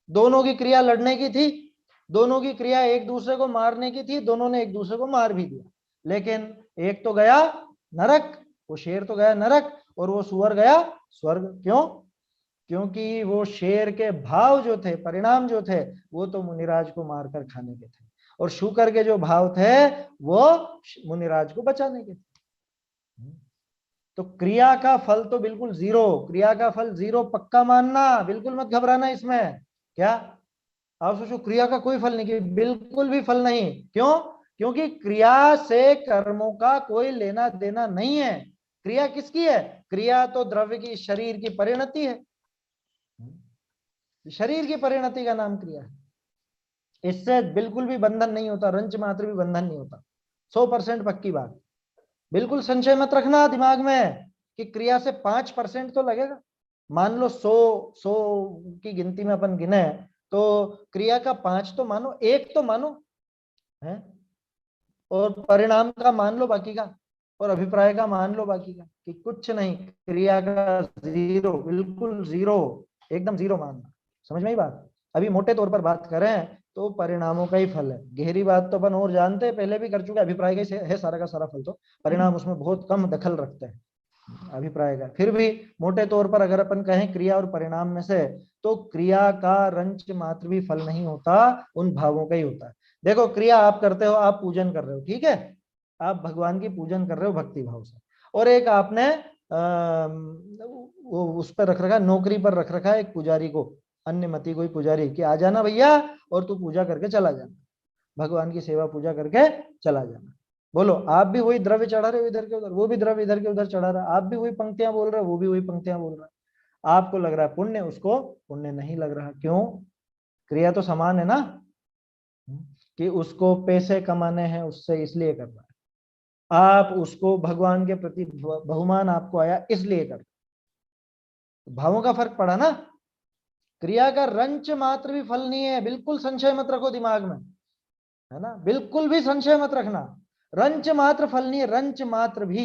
Speaker 1: दोनों की क्रिया लड़ने की थी, दोनों की क्रिया एक दूसरे को मारने की थी, दोनों ने एक दूसरे को मार भी दिया, लेकिन एक तो गया नरक, वो शेर तो गया नरक, और वो सुअर गया स्वर्ग। क्यों? क्योंकि वो शेर के भाव जो थे, परिणाम जो थे, वो तो मुनिराज को मारकर खाने के थे, और शुकर के जो भाव थे वो मुनिराज को बचाने के थे। तो क्रिया का फल तो बिल्कुल जीरो, क्रिया का फल जीरो पक्का मानना, बिल्कुल मत घबराना इसमें। क्या आप सोचो क्रिया का कोई फल नहीं? कि बिल्कुल भी फल नहीं। क्यों? क्योंकि क्रिया से कर्मों का कोई लेना देना नहीं है। क्रिया किसकी है? क्रिया तो द्रव्य की, शरीर की परिणति है। शरीर की परिणति का नाम क्रिया है। इससे बिल्कुल भी बंधन नहीं होता, रंच मात्र भी बंधन नहीं होता। 100% पक्की बात। बिल्कुल संशय मत रखना दिमाग में कि क्रिया से 5% तो लगेगा। मान लो 100 की गिनती में अपन गिने तो क्रिया का 5 तो मानो, 1 तो मानो है, और परिणाम का मान लो बाकी का, और अभिप्राय का मान लो बाकी का, कि कुछ नहीं, क्रिया का जीरो, बिल्कुल जीरो, एकदम जीरो मानना। समझ में आई बात? अभी मोटे तौर पर बात करें तो परिणामों का ही फल है। गहरी बात तो अपन और जानते हैं, पहले भी कर चुके, अभिप्राय का है सारा का सारा फल। तो परिणाम उसमें बहुत कम दखल रखते हैं अभिप्राय का। फिर भी मोटे तौर पर अगर अपन कहें क्रिया और परिणाम में से, तो क्रिया का रंच मात्र भी फल नहीं होता, उन भावों का ही होता है। देखो क्रिया आप करते हो, आप पूजन कर रहे हो, ठीक है, आप भगवान की पूजन कर रहे हो भक्ति भाव से, और एक आपने वो उस पर रख रखा, नौकरी पर रख रखा है एक पुजारी को, अन्यमति कोई पुजारी, कि आ जाना भैया और तू पूजा करके चला जाना, भगवान की सेवा पूजा करके चला जाना। बोलो आप भी वही द्रव्य चढ़ा रहे हो इधर के उधर, वो भी द्रव्य इधर के उधर चढ़ा रहा है, आप भी वही पंक्तियां बोल रहे हो, वो भी वही पंक्तियां बोल रहा है। आपको लग रहा है पुण्य, उसको पुण्य नहीं लग रहा। क्यों? क्रिया तो समान है ना, कि उसको पैसे कमाने हैं उससे, इसलिए कर रहा है। आप उसको भगवान के प्रति बहुमान आपको आया इसलिए कर रहे हो। भावों का फर्क पड़ा ना। क्रिया का रंच मात्र भी फल नहीं है, बिल्कुल संशय मत रखो दिमाग में, है ना, बिल्कुल भी संशय मत रखना। रंच मात्र फल नहीं है, रंच मात्र भी।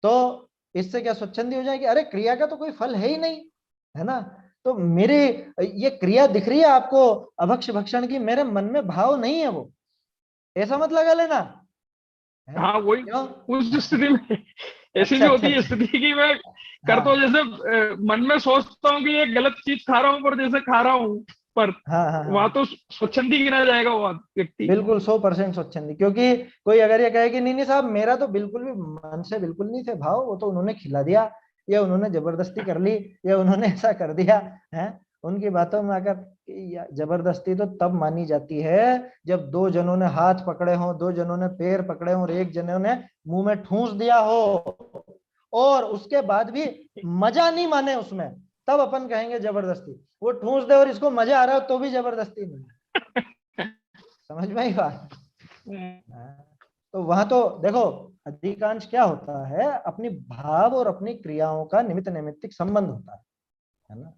Speaker 1: तो इससे क्या स्वच्छंदी हो जाएगी? अरे क्रिया का तो कोई फल है ही नहीं, है ना, तो मेरे ये क्रिया दिख रही है आपको अभक्ष भक्षण की, मेरे मन में भाव नहीं है वो, ऐसा मत लगा लेना।
Speaker 4: हाँ वही, उस स्थिति में ऐसी भी
Speaker 1: अच्छा,
Speaker 4: होती है
Speaker 1: अच्छा,
Speaker 4: स्थिति कि मैं करता हूँ, जैसे मन में सोचता हूँ कि ये गलत चीज खा रहा हूँ, पर जैसे खा रहा हूँ, पर
Speaker 1: हाँ,
Speaker 4: वहां तो स्वच्छंदी गिना जाएगा वो व्यक्ति।
Speaker 1: बिल्कुल 100% स्वच्छंदी। क्योंकि कोई अगर ये कहे कि नहीं नहीं साहब मेरा तो बिल्कुल भी मन से बिल्कुल नहीं थे भाव, वो तो उन्होंने खिला दिया, या उन्होंने जबरदस्ती कर ली, या उन्होंने ऐसा कर दिया है, उनकी बातों में आकर जबरदस्ती तो तब मानी जाती है जब दो जनों ने हाथ पकड़े हों, दो जनों ने पैर पकड़े हों, और एक जनों ने मुंह में ठूंस दिया हो, और उसके बाद भी मजा नहीं माने उसमें, तब अपन कहेंगे जबरदस्ती। वो ठूंस दे और इसको मजा आ रहा हो तो भी जबरदस्ती नहीं। समझ में आई बात? तो वहां तो देखो अधिकांश क्या होता है, अपनी भाव और अपनी क्रियाओं का निमित्त नैमित्तिक संबंध होता है ना।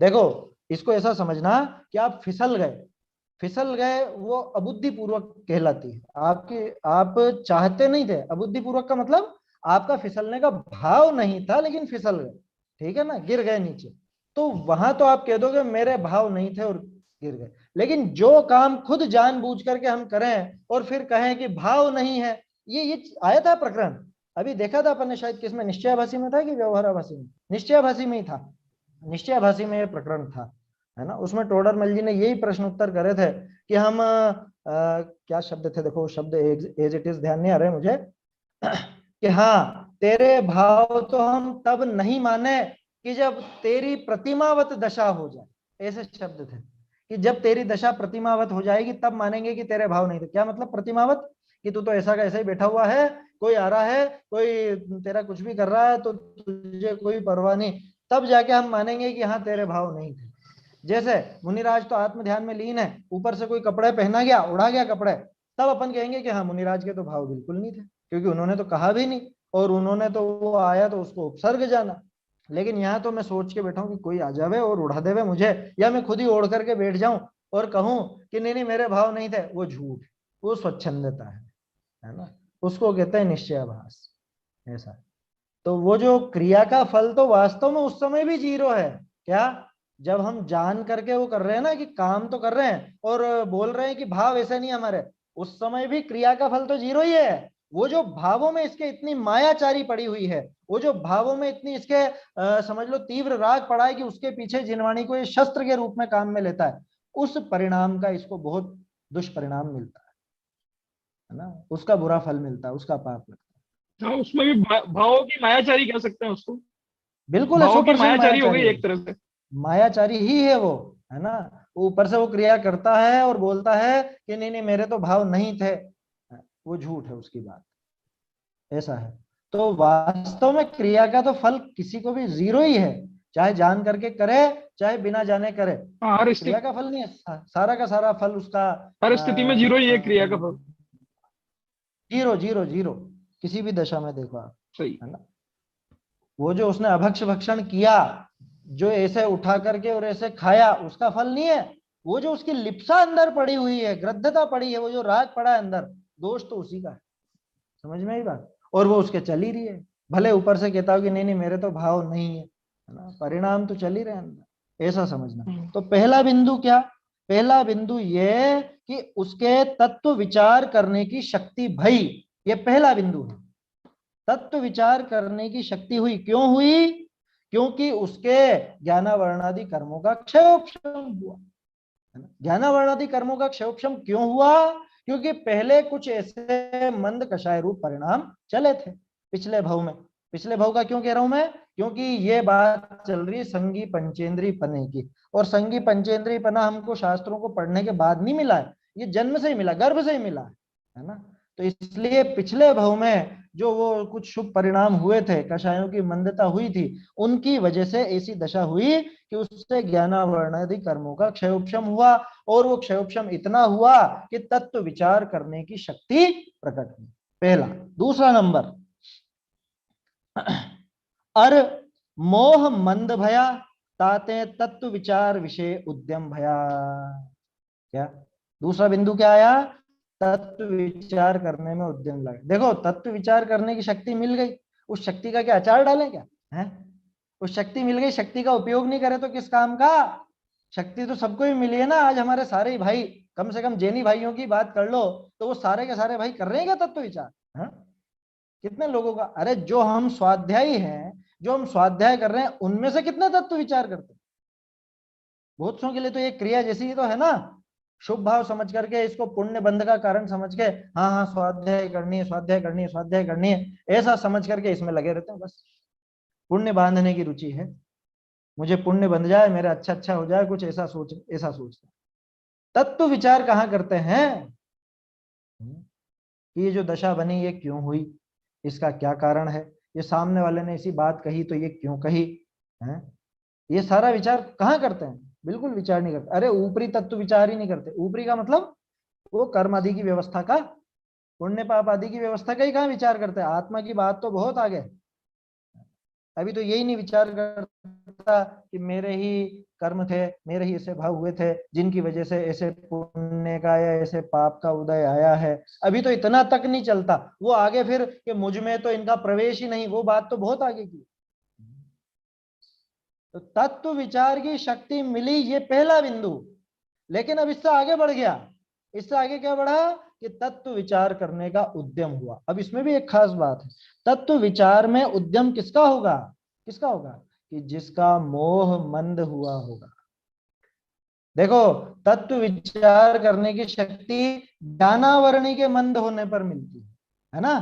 Speaker 1: देखो इसको ऐसा समझना कि आप फिसल गए, वो अबुद्धि पूर्वक कहलाती है आपकी, आप चाहते नहीं थे। अबुद्धि पूर्वक का मतलब आपका फिसलने का भाव नहीं था, लेकिन फिसल गए, ठीक है ना, गिर गए नीचे, तो वहां तो आप कह दोगे मेरे भाव नहीं थे और गिर गए। लेकिन जो काम खुद जानबूझ करके हम करें और फिर कहें कि भाव नहीं है, ये आया था प्रकरण, अभी देखा था अपन ने, शायद किसमें, निश्चयाभासी में था कि व्यवहाराभासी में? निश्चयाभासी में ही था, निश्चयाभासी में ये प्रकरण था, है ना। उसमें टोडरमल जी ने यही प्रश्न उत्तर करे थे कि हम क्या शब्द थे, देखो शब्द एज इट इज ध्यान नहीं आ रहे मुझे, कि हाँ तेरे भाव तो हम तब नहीं माने कि जब तेरी प्रतिमावत दशा हो जाए, ऐसे शब्द थे, कि जब तेरी दशा प्रतिमावत हो जाएगी तब मानेंगे कि तेरे भाव नहीं थे। क्या मतलब प्रतिमावत? कि तू तो ऐसा का ऐसा ही बैठा हुआ है, कोई आ रहा है, कोई तेरा कुछ भी कर रहा है तो तुझे कोई परवाह नहीं, तब जाके हम मानेंगे कि हाँ तेरे भाव नहीं थे। जैसे मुनिराज तो आत्म ध्यान में लीन है, ऊपर से कोई कपड़े पहना गया, उड़ा गया कपड़े, तब अपन कहेंगे कि हाँ मुनिराज के तो भाव बिल्कुल नहीं थे, क्योंकि उन्होंने तो कहा भी नहीं, और उन्होंने तो वो आया तो उसको उपसर्ग जाना। लेकिन यहाँ तो मैं सोच के बैठा हूँ कि कोई आ जावे और उड़ा देवे मुझे, या मैं खुद ही ओढ़ करके बैठ जाऊं, और कहूं कि नहीं नहीं मेरे भाव नहीं थे, वो झूठ, वो स्वच्छंदता है ना, उसको कहते हैं निश्चयाभास। ऐसा, तो वो जो क्रिया का फल तो वास्तव में उस समय भी जीरो है। क्या? जब हम जान करके वो कर रहे हैं ना कि काम तो कर रहे हैं और बोल रहे हैं कि भाव ऐसे नहीं हमारे, उस समय भी क्रिया का फल तो जीरो ही है। वो जो भावों में इसके इतनी मायाचारी पड़ी हुई है, वो जो भावों में इतनी इसके समझ लो तीव्र राग पड़ा है कि उसके पीछे जिनवाणी को ये शस्त्र के रूप में काम में लेता है, उस परिणाम का इसको बहुत दुष्परिणाम मिलता है ना, उसका बुरा फल मिलता है, उसका पाप लगता है।
Speaker 4: हाँ, उसमें भी भावों की मायाचारी कह सकते हैं उसको।
Speaker 1: बिल्कुल
Speaker 4: भावों की
Speaker 1: 100%
Speaker 4: मायाचारी हो गई
Speaker 1: मायाचारी है,
Speaker 4: एक तरह से।
Speaker 1: मायाचारी ही है वो, है ना। ऊपर से वो क्रिया करता है और बोलता है कि नहीं नहीं मेरे तो भाव नहीं थे, वो झूठ है उसकी बात। ऐसा है, तो वास्तव में क्रिया का तो फल किसी को भी जीरो ही है, चाहे जान करके करे चाहे बिना जाने करे,
Speaker 4: हाँ, हर
Speaker 1: क्रिया
Speaker 4: स्थिति,
Speaker 1: का फल नहीं है, सारा का सारा फल उसका
Speaker 4: हर स्थिति में जीरो ही है क्रिया का फल।
Speaker 1: जीरो जीरो जीरो, किसी भी दशा में देखो आप,
Speaker 4: सही।
Speaker 1: है ना। वो जो उसने अभक्ष भक्षण किया, जो ऐसे उठा करके और ऐसे खाया, उसका फल नहीं है। वो जो उसकी लिप्सा अंदर पड़ी हुई है, ग्रद्धता पड़ी है, वो जो राग पड़ा है अंदर, दोष तो उसी का है। समझ में आई बात? और वो उसके चल ही रही है, भले ऊपर से कहता हो कि नहीं नहीं मेरे तो भाव नहीं है ना, परिणाम तो चल ही रहे अंदर, ऐसा समझना। तो पहला बिंदु क्या? पहला बिंदु ये कि उसके तत्व विचार करने की शक्ति भई, ये पहला बिंदु है। तत्व विचार करने की शक्ति हुई, क्यों हुई? क्योंकि उसके ज्ञानावरणादि कर्मों का क्षयोपशम हुआ, है ना। ज्ञानावरणादि कर्मों का क्षयोपशम क्यों हुआ? क्योंकि पहले कुछ ऐसे मंद कषाय रूप परिणाम चले थे पिछले भव में। पिछले भव का क्यों कह रहा हूं मैं? क्योंकि ये बात चल रही संगी पंचेंद्रीय पने की, और संगी पंचेंद्रीय पना हमको शास्त्रों को पढ़ने के बाद नहीं मिला है, ये जन्म से ही मिला, गर्भ से ही मिला है ना। तो इसलिए पिछले भव में जो वो कुछ शुभ परिणाम हुए थे, कषायों की मंदता हुई थी, उनकी वजह से ऐसी दशा हुई कि उससे ज्ञानावरणादि कर्मों का क्षयोपशम हुआ, और वो क्षयोपशम इतना हुआ कि तत्व विचार करने की शक्ति प्रकट हुई। पहला। दूसरा नंबर, अर मोह मंद भया ताते तत्व विचार विषय उद्यम भया। क्या दूसरा बिंदु क्या आया? तत्व विचार करने में उद्यम लगा। देखो, तत्व विचार करने की शक्ति मिल गई, उस शक्ति का क्या अचार डालें क्या है? उस शक्ति मिल गई, शक्ति का उपयोग नहीं करे तो किस काम का? शक्ति तो सबको ही मिली है ना। आज हमारे सारे भाई, कम से कम जैनी भाइयों की बात कर लो तो वो सारे के सारे भाई कर रहे हैं क्या तत्व विचार? है कितने लोगों का? अरे जो हम स्वाध्यायी हैं, जो हम स्वाध्याय कर रहे हैं, उनमें से कितने तत्व विचार करते हैं? बहुत सौ के लिए तो ये क्रिया जैसी ही तो है ना, शुभ भाव समझ करके, इसको पुण्य बंध का कारण समझ के, हाँ हाँ स्वाध्याय करनी है, स्वाध्याय करनी है, स्वाध्याय करनी है, ऐसा समझ करके इसमें लगे रहते हैं। बस पुण्य बांधने की रुचि है, मुझे पुण्य बंध जाए, मेरा अच्छा अच्छा हो जाए, कुछ ऐसा सोचते। तत्व विचार कहाँ करते हैं कि ये जो दशा बनी ये क्यों हुई, इसका क्या कारण है, ये सामने वाले ने ऐसी बात कही तो ये क्यों कही है, ये सारा विचार कहाँ करते हैं? बिल्कुल विचार नहीं करते। अरे ऊपरी तत्व विचार ही नहीं करते। ऊपरी का मतलब वो कर्म आदि की व्यवस्था का, पुण्य पाप आदि की व्यवस्था का ही कहाँ विचार करते हैं? आत्मा की बात तो बहुत आगे। अभी तो यही नहीं विचार करता कि मेरे ही कर्म थे, मेरे ही ऐसे भाव हुए थे जिनकी वजह से ऐसे पुण्य का या ऐसे पाप का उदय आया है। अभी तो इतना तक नहीं चलता, वो आगे फिर कि मुझ में तो इनका प्रवेश ही नहीं, वो बात तो बहुत आगे की। तो तत्व विचार की शक्ति मिली, ये पहला बिंदु। लेकिन अब इससे आगे बढ़ गया, इससे आगे क्या बढ़ा कि तत्व विचार करने का उद्यम हुआ। अब इसमें भी एक खास बात है, तत्व विचार में उद्यम किसका होगा? किसका होगा? कि जिसका मोह मंद हुआ होगा। देखो, तत्व विचार करने की शक्ति ज्ञानावरणी के मंद होने पर मिलती है ना,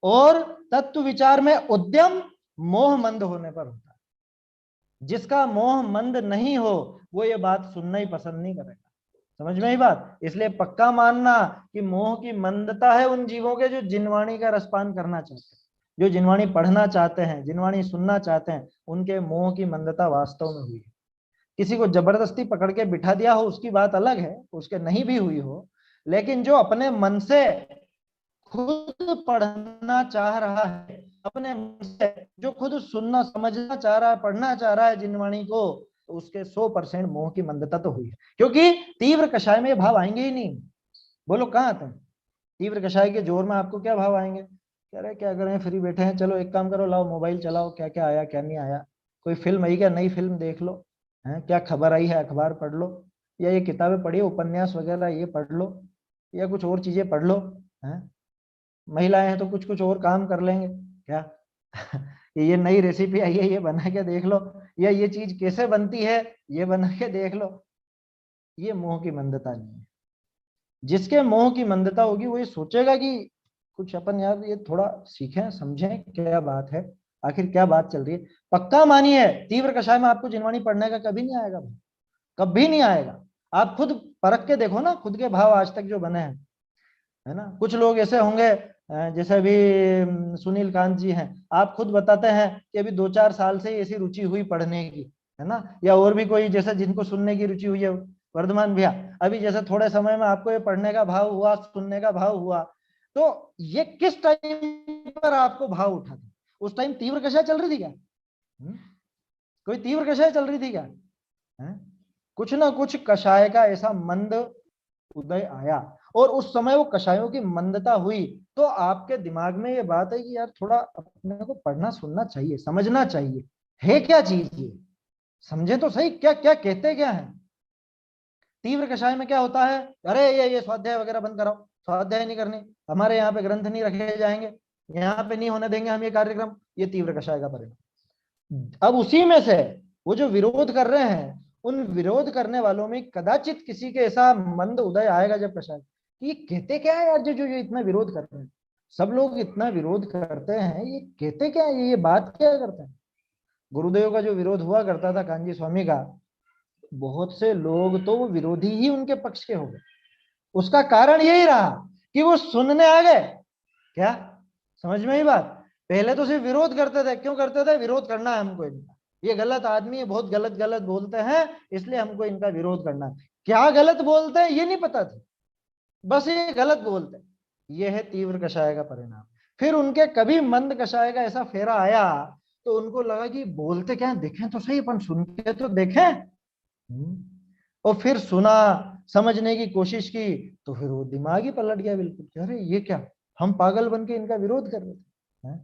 Speaker 1: और तत्व विचार में उद्यम मोह मंद होने पर होता है। जिसका मोह मंद नहीं हो वो ये बात सुनना ही पसंद नहीं करेगा। समझ में ही बात? इसलिए पक्का मानना कि मोह की मंदता है उन जीवों के जो जिनवाणी का रसपान करना चाहते हैं, जो जिनवाणी पढ़ना चाहते हैं, जिनवाणी सुनना चाहते हैं, उनके मोह की मंदता वास्तव में हुई है। किसी को जबरदस्ती पकड़ के बिठा दिया हो उसकी बात अलग है, उसके नहीं भी हुई हो, लेकिन जो अपने मन से खुद पढ़ना चाह रहा है, अपने मन से जो खुद सुनना समझना चाह रहा है, पढ़ना चाह रहा है जिनवाणी को, तो उसके 100% मोह की मंदता तो हुई है, क्योंकि तीव्र कषाय में ये भाव आएंगे ही नहीं। बोलो कहाँ आते हैं तीव्र कषाय के जोर में? आपको क्या भाव आएंगे? कह रहे क्या करें, फ्री बैठे हैं, चलो एक काम करो, लाओ मोबाइल चलाओ, क्या क्या आया क्या नहीं आया, कोई फिल्म आई क्या, नई फिल्म देख लो, है क्या खबर आई है अखबार पढ़ लो, या ये किताबें पढ़िए उपन्यास वगैरह ये पढ़ लो, या कुछ और चीजें पढ़ लो, है महिलाएं हैं तो कुछ कुछ और काम कर लेंगे क्या ये नई रेसिपी आई है ये बना के देख लो, या ये चीज कैसे बनती है ये बना के देख लो। ये मोह की मंदता नहीं है। जिसके मोह की मंदता होगी वो ये सोचेगा कि कुछ अपन यार ये थोड़ा सीखें समझें क्या बात है, आखिर क्या बात चल रही है। पक्का मानिए तीव्र कषाय में आपको जिनवाणी पढ़ने का कभी नहीं आएगा, कभी नहीं आएगा। आप खुद परख के देखो ना, खुद के भाव आज तक जो बने हैं, है ना। कुछ लोग ऐसे होंगे जैसे अभी सुनील कांत जी हैं, आप खुद बताते हैं कि अभी 2-4 साल से ऐसी रुचि हुई पढ़ने की, है ना। या और भी कोई जैसे जिनको सुनने की रुचि हुई है, वर्धमान भैया अभी जैसे थोड़े समय में आपको ये पढ़ने का भाव हुआ, सुनने का भाव हुआ, तो ये किस टाइम पर आपको भाव उठा था? उस टाइम तीव्र कषाय चल रही थी क्या? कोई तीव्र कषाय चल रही थी क्या? कुछ ना कुछ कषाय का ऐसा मंद उदय आया, और उस समय वो कषायों की मंदता हुई, तो आपके दिमाग में ये बात है कि यार थोड़ा अपने को पढ़ना सुनना चाहिए, समझना चाहिए है क्या चीज ये, समझे तो सही क्या क्या कहते क्या है। तीव्र कषाय में क्या होता है, अरे ये स्वाध्याय वगैरह बंद कराओ, स्वाध्याय नहीं करनी, हमारे यहाँ पे ग्रंथ नहीं रखे जाएंगे, यहाँ पे नहीं होने देंगे हम ये कार्यक्रम, ये तीव्र कषाय का परिणाम। अब उसी में से वो जो विरोध कर रहे हैं, उन विरोध करने वालों में कदाचित किसी के ऐसा मंद उदय आएगा जब कषाय, ये कहते क्या है यार, जो इतना विरोध कर रहे हैं, सब लोग इतना विरोध करते हैं, ये कहते क्या है, ये बात क्या करते हैं। गुरुदेव का जो विरोध हुआ करता था कांजी स्वामी का, बहुत से लोग तो वो विरोधी ही उनके पक्ष के हो गए। उसका कारण यही रहा कि वो सुनने आ गए। क्या समझ में ही बात? पहले तो सिर्फ विरोध करते थे, क्यों करते थे? विरोध करना है हमको इनका, ये गलत आदमी है, बहुत गलत गलत बोलते हैं, इसलिए हमको इनका विरोध करना है। क्या गलत बोलते हैं ये नहीं पता था, बस ये गलत बोलते हैं। ये है तीव्र कषाय का परिणाम। फिर उनके कभी मंद कषाय का ऐसा फेरा आया तो उनको लगा कि बोलते क्या है, देखें तो सही, अपन सुन के तो देखें। और फिर सुना, समझने की कोशिश की, तो फिर वो दिमाग ही पलट गया बिल्कुल, अरे ये क्या, हम पागल बन के इनका विरोध कर रहे थे।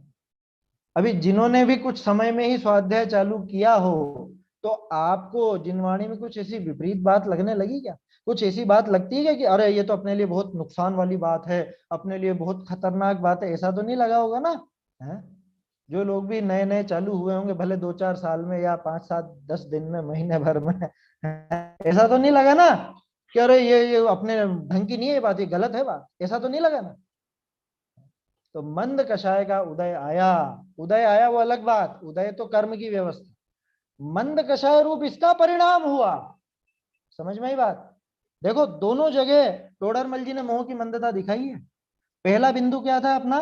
Speaker 1: अभी जिन्होंने भी कुछ समय में ही स्वाध्याय चालू किया हो, तो आपको जिनवाणी में कुछ ऐसी विपरीत बात लगने लगी क्या? कुछ ऐसी बात लगती है कि अरे ये तो अपने लिए बहुत नुकसान वाली बात है, अपने लिए बहुत खतरनाक बात है, ऐसा तो नहीं लगा होगा ना? है जो लोग भी नए नए चालू हुए होंगे, भले 2-4 साल में या 5-7-10 दिन में, महीने भर में, ऐसा तो नहीं लगा ना कि अरे ये अपने ढंग की नहीं है बात, ये गलत है बात, ऐसा तो नहीं लगा ना? तो मंद कषाय का उदय आया, उदय आया वो अलग बात, उदय तो कर्म की व्यवस्था, मंद कषाय रूप इसका परिणाम हुआ। समझ में आई बात? देखो दोनों जगह टोडरमल जी ने मोह की मंदता दिखाई है। पहला बिंदु क्या था अपना,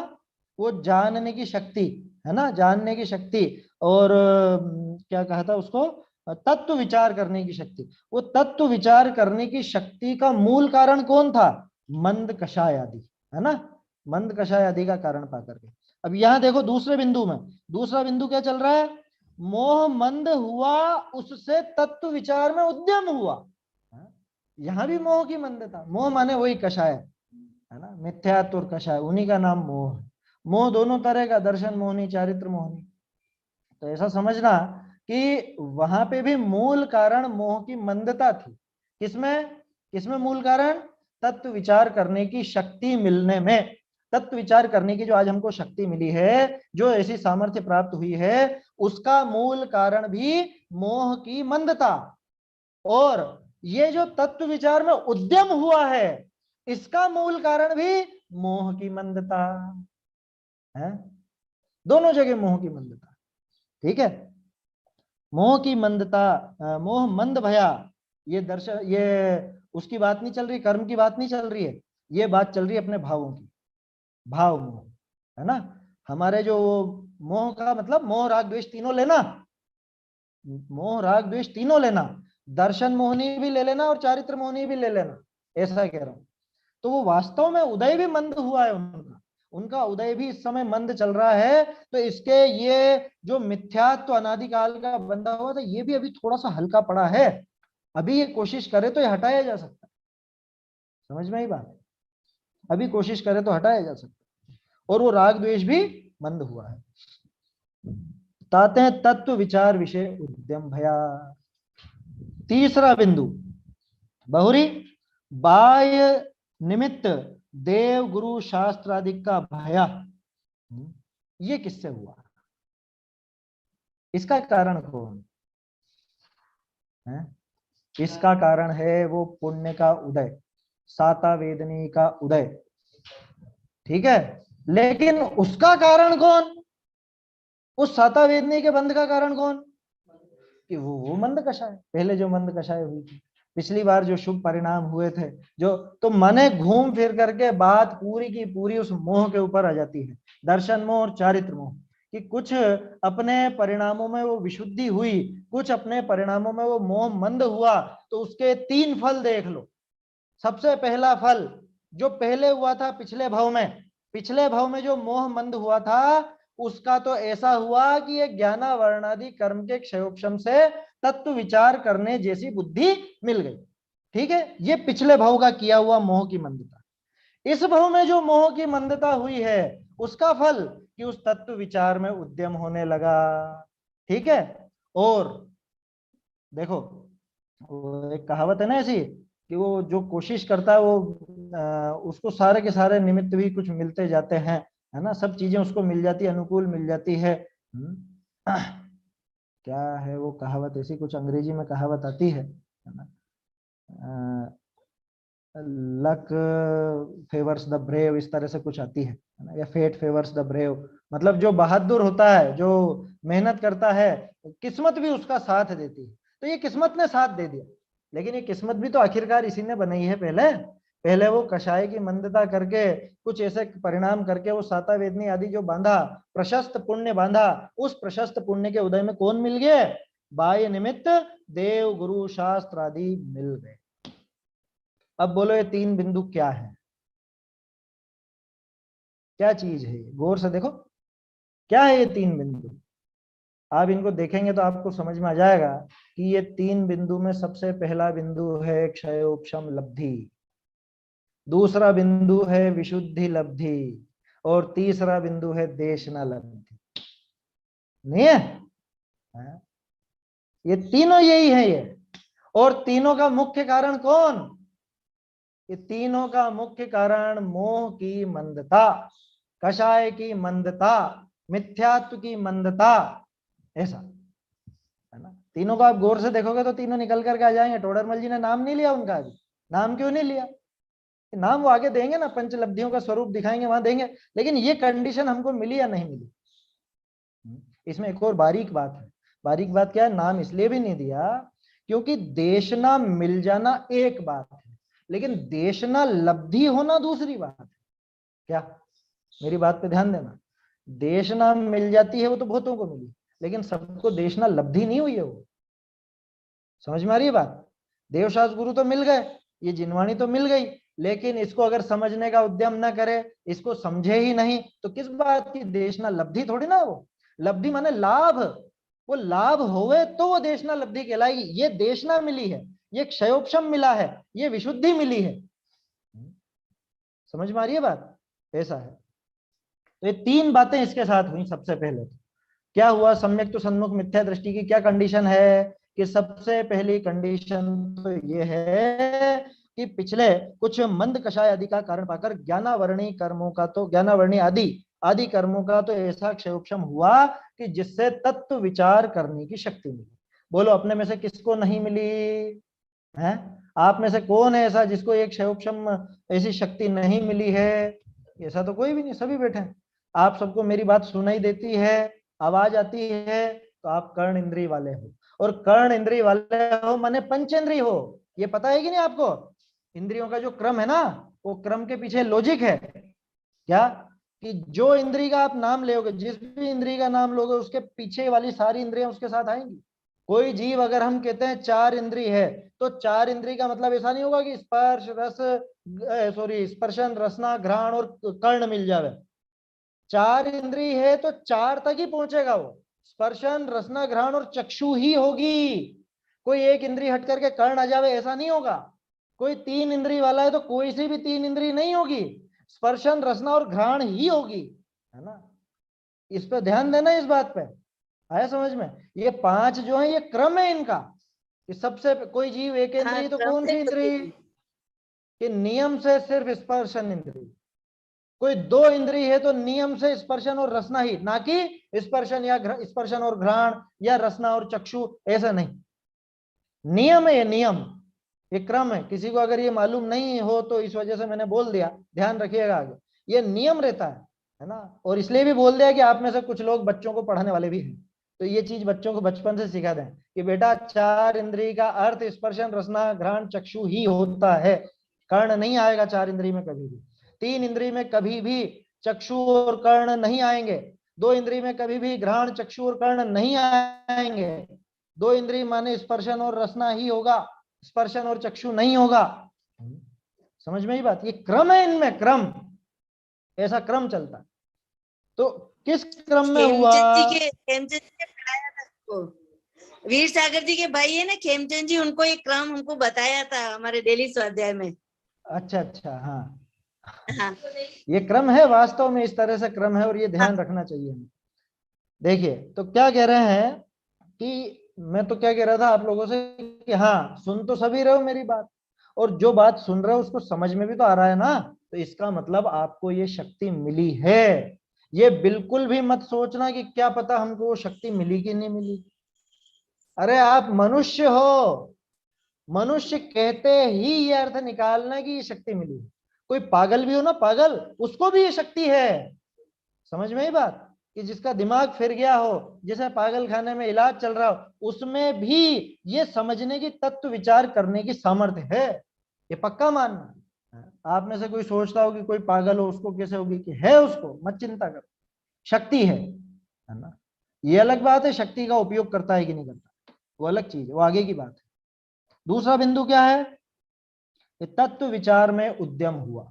Speaker 1: वो जानने की शक्ति, है ना, जानने की शक्ति, और क्या कहा था उसको, तत्व विचार करने की शक्ति। वो तत्व विचार करने की शक्ति का मूल कारण कौन था? मंद कषाय आदि, है ना, मंद कषाय आदि का कारण पा करके। अब यहां देखो दूसरे बिंदु में, दूसरा बिंदु क्या चल रहा है, मोह मंद हुआ, उससे तत्व विचार में उद्यम हुआ। यहां भी मोह की मंदता, मोह माने वही कषाय, है ना, मिथ्यात्व और कषाय, उन्हीं का नाम मोह है। मोह दोनों तरह का, दर्शन मोहनी, चारित्र मोहनी। तो ऐसा समझना कि वहां पे भी मूल कारण मोह की मंदता थी। किसमें किसमें मूल कारण? तत्व विचार करने की शक्ति मिलने में। तत्व विचार करने की जो आज हमको शक्ति मिली है, जो ऐसी सामर्थ्य प्राप्त हुई है, उसका मूल कारण भी मोह की मंदता। और ये जो तत्व विचार में उद्यम हुआ है, इसका मूल कारण भी मोह की मंदता है। दोनों जगह मोह की मंदता, ठीक है। मोह की मंदता, मोह मंद भया, ये दर्शन, ये उसकी बात नहीं चल रही, कर्म की बात नहीं चल रही है, ये बात चल रही है अपने भावों की, भाव मोह, है ना। हमारे जो मोह का मतलब मोह राग द्वेष तीनों लेना, मोह राग द्वेष तीनों लेना, दर्शन मोहनी भी ले लेना और चारित्र मोहनी भी ले लेना, ऐसा कह रहा हूं। तो वो वास्तव में उदय भी मंद हुआ है उनका, उनका उदय भी इस समय मंद चल रहा है, तो इसके ये जो मिथ्यात्व अनादिकाल का बंधा हुआ था ये भी अभी थोड़ा सा हल्का पड़ा है, अभी ये कोशिश करे तो ये हटाया जा सकता है। समझ में आई बात? अभी कोशिश करे तो हटाया जा सकता है, और वो राग द्वेष भी मंद हुआ है। ताते हैं तत्व विचार विषय उद्यम भया। तीसरा बिंदु बहुरी बाह्य निमित्त देव गुरु शास्त्र आदि का भया, ये किससे हुआ? इसका कारण कौन है? इसका कारण है वो पुण्य का उदय, साता वेदनी का उदय, ठीक है। लेकिन उसका कारण कौन? उस साता वेदनी के बंध का कारण कौन? कि वो मंद कषाय, पहले जो मंद कषाय हुई थी, पिछली बार जो शुभ परिणाम हुए थे, जो तो माने घूम फिर करके बात पूरी की पूरी उस मोह के ऊपर आ जाती है, दर्शन मोह और चारित्र मोह, कि कुछ अपने परिणामों में वो विशुद्धि हुई, कुछ अपने परिणामों में वो मोह मंद हुआ, तो उसके 3 फल देख लो। सबसे पहला फल जो पहले हुआ था पिछले भाव में जो मोह मंद हुआ था, उसका तो ऐसा हुआ कि ये ज्ञानावरणादि कर्म के क्षयोपशम से तत्व विचार करने जैसी बुद्धि मिल गई, ठीक है। ये पिछले भाव का किया हुआ मोह की मंदता। इस भाव में जो मोह की मंदता हुई है, उसका फल कि उस तत्व विचार में उद्यम होने लगा, ठीक है। और देखो वो एक कहावत है ना ऐसी, कि वो जो कोशिश करता है वो उसको सारे के सारे निमित्त भी कुछ मिलते जाते हैं, है ना, सब चीजें उसको मिल जाती है, अनुकूल मिल जाती है। क्या है वो कहावत, ऐसी कुछ अंग्रेजी में कहावत आती है ना, लक फेवर्स द ब्रेव, इस तरह से कुछ आती है ना, या फेट फेवर्स द ब्रेव, मतलब जो बहादुर होता है, जो मेहनत करता है, किस्मत भी उसका साथ देती है। तो ये किस्मत ने साथ दे दिया, लेकिन ये किस्मत भी तो आखिरकार इसी ने बनाई है। पहले वो कषाय की मंदता करके कुछ ऐसे परिणाम करके वो साता वेदनी आदि जो बांधा, प्रशस्त पुण्य बांधा, उस प्रशस्त पुण्य के उदय में कौन मिल गए? बाह्य निमित्त देव गुरु शास्त्र आदि मिल गए। अब बोलो ये 3 बिंदु क्या है, क्या चीज है? गौर से देखो क्या है ये 3 बिंदु। आप इनको देखेंगे तो आपको समझ में आ जाएगा कि ये 3 बिंदु में सबसे पहला बिंदु है क्षयोपशम लब्धि, दूसरा बिंदु है विशुद्धि लब्धि, और तीसरा बिंदु है देशना लब्धि। नहीं है? ये तीनों यही है ये। और तीनों का मुख्य कारण कौन? ये तीनों का मुख्य कारण मोह की मंदता, कषाय की मंदता, मिथ्यात्व की मंदता, ऐसा है ना। तीनों को आप गौर से देखोगे तो तीनों निकल करके आ जाएंगे। टोडरमल जी ने नाम नहीं लिया उनका अभी, नाम क्यों नहीं लिया? नाम वो आगे देंगे ना, पंचलब्धियों का स्वरूप दिखाएंगे वहां देंगे, लेकिन ये कंडीशन हमको मिली या नहीं मिली। इसमें एक और बारीक बात है। बारीक बात क्या है? नाम इसलिए भी नहीं दिया क्योंकि देशना मिल जाना एक बात है, लेकिन देशना लब्धि होना दूसरी बात है। क्या? मेरी बात पे ध्यान देना। देशना मिल जाती है वो तो बहुतों को मिली, लेकिन सबको देशना लब्धि नहीं हुई है वो। समझ में आ रही है बात? देवशास्त्र गुरु तो मिल गए, ये जिनवाणी तो मिल गई, लेकिन इसको अगर समझने का उद्यम ना करे, इसको समझे ही नहीं, तो किस बात की देशना लब्धि थोड़ी ना। वो लब्धि माने लाभ, वो लाभ होवे तो वो देशना लब्धि कहलाएगी। ये देशना मिली है, ये क्षयोपशम मिला है, ये विशुद्धि मिली है। समझ में आ रही है बात? ऐसा है। तो ये 3 बातें इसके साथ हुई। सबसे पहले तो क्या हुआ? सम्यक तो सन्मुख मिथ्या दृष्टि की क्या कंडीशन है? कि सबसे पहली कंडीशन तो ये है कि पिछले कुछ मंद कषाय आदि का कारण पाकर ज्ञानावर्णी कर्मों का, तो ज्ञानावर्णी आदि कर्मों का तो ऐसा क्षयोपशम हुआ कि जिससे तत्व विचार करने की शक्ति मिली। बोलो अपने में से किसको नहीं मिली है? आप में से कौन है ऐसा जिसको एक क्षयोपशम ऐसी शक्ति नहीं मिली है? ऐसा तो कोई भी नहीं, सभी बैठे हैं। आप सबको मेरी बात सुनाई देती है, आवाज आती है, तो आप कर्ण इंद्रिय वाले हो। और कर्ण इंद्रिय वाले हो माने पंचेंद्रिय हो। ये पता है कि नहीं आपको? इंद्रियों का जो क्रम है ना, वो क्रम के पीछे लॉजिक है क्या? कि जो इंद्रिय का आप नाम लोगे, जिस भी इंद्रिय का नाम लोगे, उसके पीछे वाली सारी इंद्रियां उसके साथ आएंगी। कोई जीव अगर हम कहते हैं 4 इंद्रिय है, तो 4 इंद्रिय का मतलब ऐसा नहीं होगा कि स्पर्श रस स्पर्शन रसना घ्राण और कर्ण मिल जावे। 4 इंद्री है तो 4 तक ही पहुंचेगा वो। स्पर्शन, रसना, घ्राण और चक्षु ही होगी। कोई एक इंद्री हट करके कर्ण आ जावे ऐसा नहीं होगा। कोई 3 इंद्री वाला है तो कोई सी भी 3 इंद्री नहीं होगी, स्पर्शन, रसना और घ्राण ही होगी, है ना। इस पे ध्यान देना, इस बात पे आया समझ में। ये 5 जो है ये क्रम है इनका, कि सबसे कोई जीव एक इंद्री तो कौन सी इंद्री, कि नियम से सिर्फ स्पर्शन इंद्री। कोई 2 इंद्री है तो नियम से स्पर्शन और रसना ही, ना कि स्पर्शन या स्पर्शन और घ्राण या रसना और चक्षु, ऐसा नहीं। नियम है ये, नियम, ये क्रम है। किसी को अगर ये मालूम नहीं हो तो इस वजह से मैंने बोल दिया, ध्यान रखिएगा आगे, ये नियम रहता है ना। और इसलिए भी बोल दिया कि आप में से कुछ लोग बच्चों को पढ़ाने वाले भी हैं, तो ये चीज बच्चों को बचपन से सिखा दें कि बेटा 4 इंद्री का अर्थ स्पर्शन, रसना, घ्राण, चक्षु ही होता है। कर्ण नहीं आएगा 4 इंद्री में कभी भी। 3 इंद्री में कभी भी चक्षु और कर्ण नहीं आएंगे। 2 इंद्री में कभी भी घ्राण, चक्षु और कर्ण नहीं आएंगे। 2 इंद्री माने स्पर्शन और रसना ही होगा, स्पर्शन और चक्षु नहीं होगा। समझ में ही बात, ये क्रम है इनमें, क्रम, ऐसा क्रम चलता है। तो किस क्रम में हुआ?
Speaker 5: खेमचंद जी ने पढ़ाया था उसको, वीर सागर जी के भाई है ना खेमचंद जी, उनको ये क्रम हमको बताया था हमारे डेली स्वाध्याय में।
Speaker 1: अच्छा अच्छा, हाँ
Speaker 5: हाँ
Speaker 1: ये क्रम है, वास्तव में इस तरह से क्रम है और ये ध्यान रखना चाहिए। देखिए तो क्या कह रहे हैं कि मैं तो क्या कह रहा था आप लोगों से कि हाँ सुन तो सभी रहे हो मेरी बात, और जो बात सुन रहे हो उसको समझ में भी तो आ रहा है ना, तो इसका मतलब आपको ये शक्ति मिली है। ये बिल्कुल भी मत सोचना कि क्या पता हमको वो शक्ति मिली कि नहीं मिली। अरे आप मनुष्य हो, मनुष्य कहते ही ये अर्थ निकालना कि ये शक्ति मिली। कोई पागल भी हो ना, पागल, उसको भी ये शक्ति है। समझ में ही बात, कि जिसका दिमाग फिर गया हो, जैसे पागल खाने में इलाज चल रहा हो, उसमें भी ये समझने की, तत्व विचार करने की सामर्थ्य है। ये पक्का मानना। आप में से कोई सोचता हो कि कोई पागल हो उसको कैसे होगी, कि है उसको, मत चिंता करो, शक्ति है ना। ये अलग बात है शक्ति का उपयोग करता है कि नहीं करता, वो अलग चीज है, वो आगे की बात है। दूसरा बिंदु क्या है, तत्व विचार में उद्यम हुआ।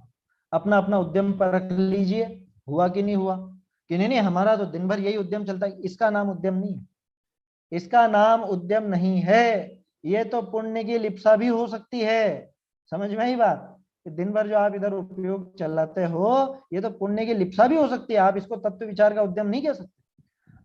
Speaker 1: अपना अपना उद्यम परख लीजिए, हुआ कि नहीं हुआ, कि नहीं नहीं हमारा तो दिन भर यही उद्यम चलता है। इसका नाम उद्यम नहीं है, इसका नाम उद्यम नहीं है। ये तो पुण्य की लिप्सा भी हो सकती है। समझ में ही बात, कि दिन भर जो आप इधर उपयोग चलाते हो ये तो पुण्य की लिप्सा भी हो सकती है। आप इसको तत्व विचार का उद्यम नहीं कह सकते।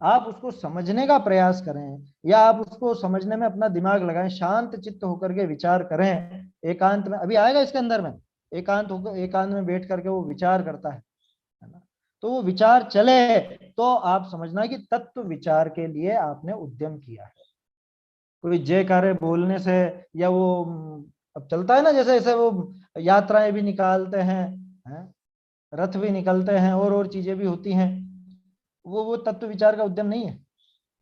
Speaker 1: आप उसको समझने का प्रयास करें, या आप उसको समझने में अपना दिमाग लगाएं, शांत चित्त होकर के विचार करें, एकांत में। अभी आएगा इसके अंदर में, एकांत होकर, एकांत में बैठ करके वो विचार करता है ना। तो वो विचार चले तो आप समझना कि तत्व विचार के लिए आपने उद्यम किया है। कोई जयकारे बोलने से, या वो अब चलता है ना जैसे ऐसे वो यात्राएं भी निकालते हैं, रथ भी निकलते हैं, और चीजें भी होती हैं, वो तत्व विचार का उद्यम नहीं है।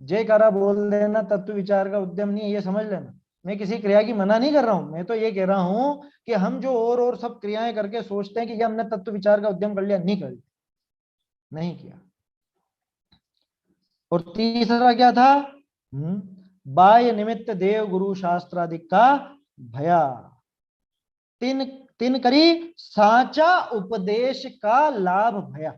Speaker 1: जयकारा बोल देना तत्व विचार का उद्यम नहीं है, ये समझ लेना। मैं किसी क्रिया की मना नहीं कर रहा हूं, मैं तो ये कह रहा हूं कि हम जो और सब क्रियाएं करके सोचते हैं कि ये हमने तत्व विचार का उद्यम कर लिया, नहीं कर लिया, नहीं किया। और तीसरा क्या था, बाह्य निमित्त देव गुरु शास्त्रादिक का भया। तीन करी साचा उपदेश का लाभ भया।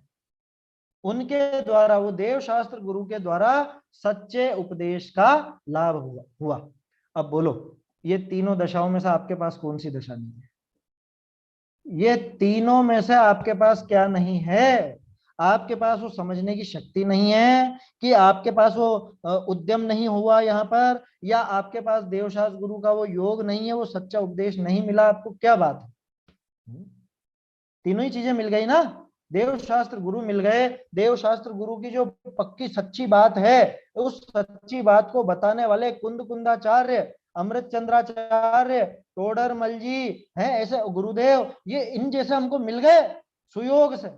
Speaker 1: उनके द्वारा, वो देव शास्त्र गुरु के द्वारा सच्चे उपदेश का लाभ हुआ। अब बोलो, ये तीनों दशाओं में से आपके पास कौन सी दशा नहीं है? ये तीनों में से आपके पास क्या नहीं है? आपके पास वो समझने की शक्ति नहीं है, कि आपके पास वो उद्यम नहीं हुआ यहाँ पर, या आपके पास देवशास्त्र गुरु का वो योग नहीं है, वो सच्चा उपदेश नहीं मिला आपको, क्या बात है? तीनों ही चीजें मिल गई ना। देव शास्त्र गुरु मिल गए, देव शास्त्र गुरु की जो पक्की सच्ची बात है, उस सच्ची बात को बताने वाले कुंदाचार्य, अमृत चंद्राचार्य, टोडरमल जी हैं, ऐसे गुरुदेव, ये इन जैसे हमको मिल गए सुयोग से।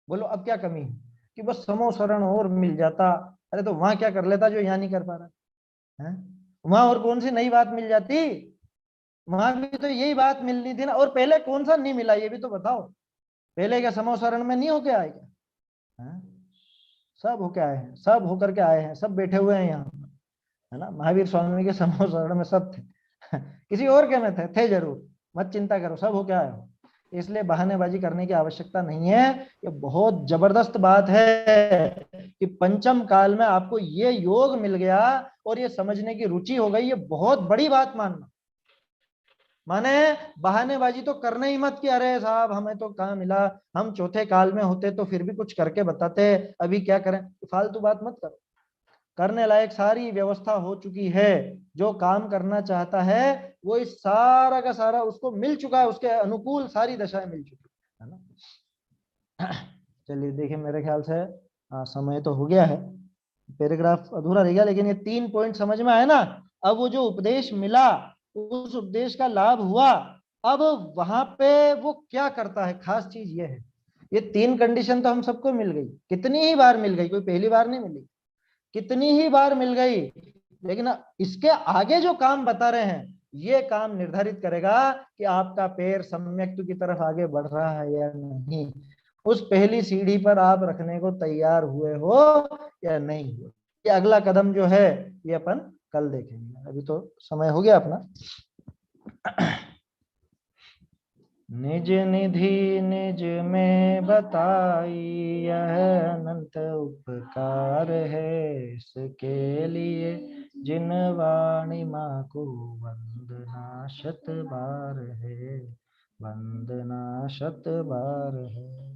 Speaker 1: बोलो अब क्या कमी है, कि बस समो शरण और मिल जाता। अरे तो वहां क्या कर लेता जो यहाँ नहीं कर पा रहा है? वहां और कौन सी नई बात मिल जाती? वहां भी तो यही बात मिलनी थी ना। और पहले कौन सा नहीं मिला ये भी तो बताओ। पहले क्या समोसरण में नहीं होके आए क्या? सब होके आए हैं, सब होकर के आए हैं, सब बैठे हुए हैं यहाँ, है ना। महावीर स्वामी के समोसरण में सब थे किसी और के में थे जरूर, मत चिंता करो, सब होके आए हो। इसलिए बहानेबाजी करने की आवश्यकता नहीं है। ये बहुत जबरदस्त बात है कि पंचम काल में आपको ये योग मिल गया और ये समझने की रुचि हो गई, ये बहुत बड़ी बात मानना। माने बहानेबाजी तो करना ही मत कि अरे साहब हमें तो कहाँ मिला, हम चौथे काल में होते तो फिर भी कुछ करके बताते, अभी क्या करें। फालतू बात मत करो। करने लायक सारी व्यवस्था हो चुकी है। जो काम करना चाहता है वो इस सारा का सारा उसको मिल चुका है, उसके अनुकूल सारी दशाएं मिल चुकी है ना। चलिए देखिए, मेरे ख्याल से समय तो हो गया है, पैराग्राफ अधूरा रह गया, लेकिन ये 3 पॉइंट समझ में आए ना। अब वो जो उपदेश मिला, उस उपदेश का लाभ हुआ, अब वहां पे वो क्या करता है, खास चीज ये है। ये 3 कंडीशन तो हम सबको मिल गई, कितनी ही बार मिल गई, कोई पहली बार नहीं मिली, कितनी ही बार मिल गई। लेकिन इसके आगे जो काम बता रहे हैं, ये काम निर्धारित करेगा कि आपका पैर सम्यक्तु की तरफ आगे बढ़ रहा है या नहीं, उस पहली सीढ़ी पर आप रखने को तैयार हुए हो या नहीं हुए। ये अगला कदम जो है ये अपन कल देखेंगे, अभी तो समय हो गया अपना। निज निधि निज में बताई यह अनंत उपकार है, इसके लिए जिन वाणी माँ को वंदना शत बार है, वंदना शत बार है।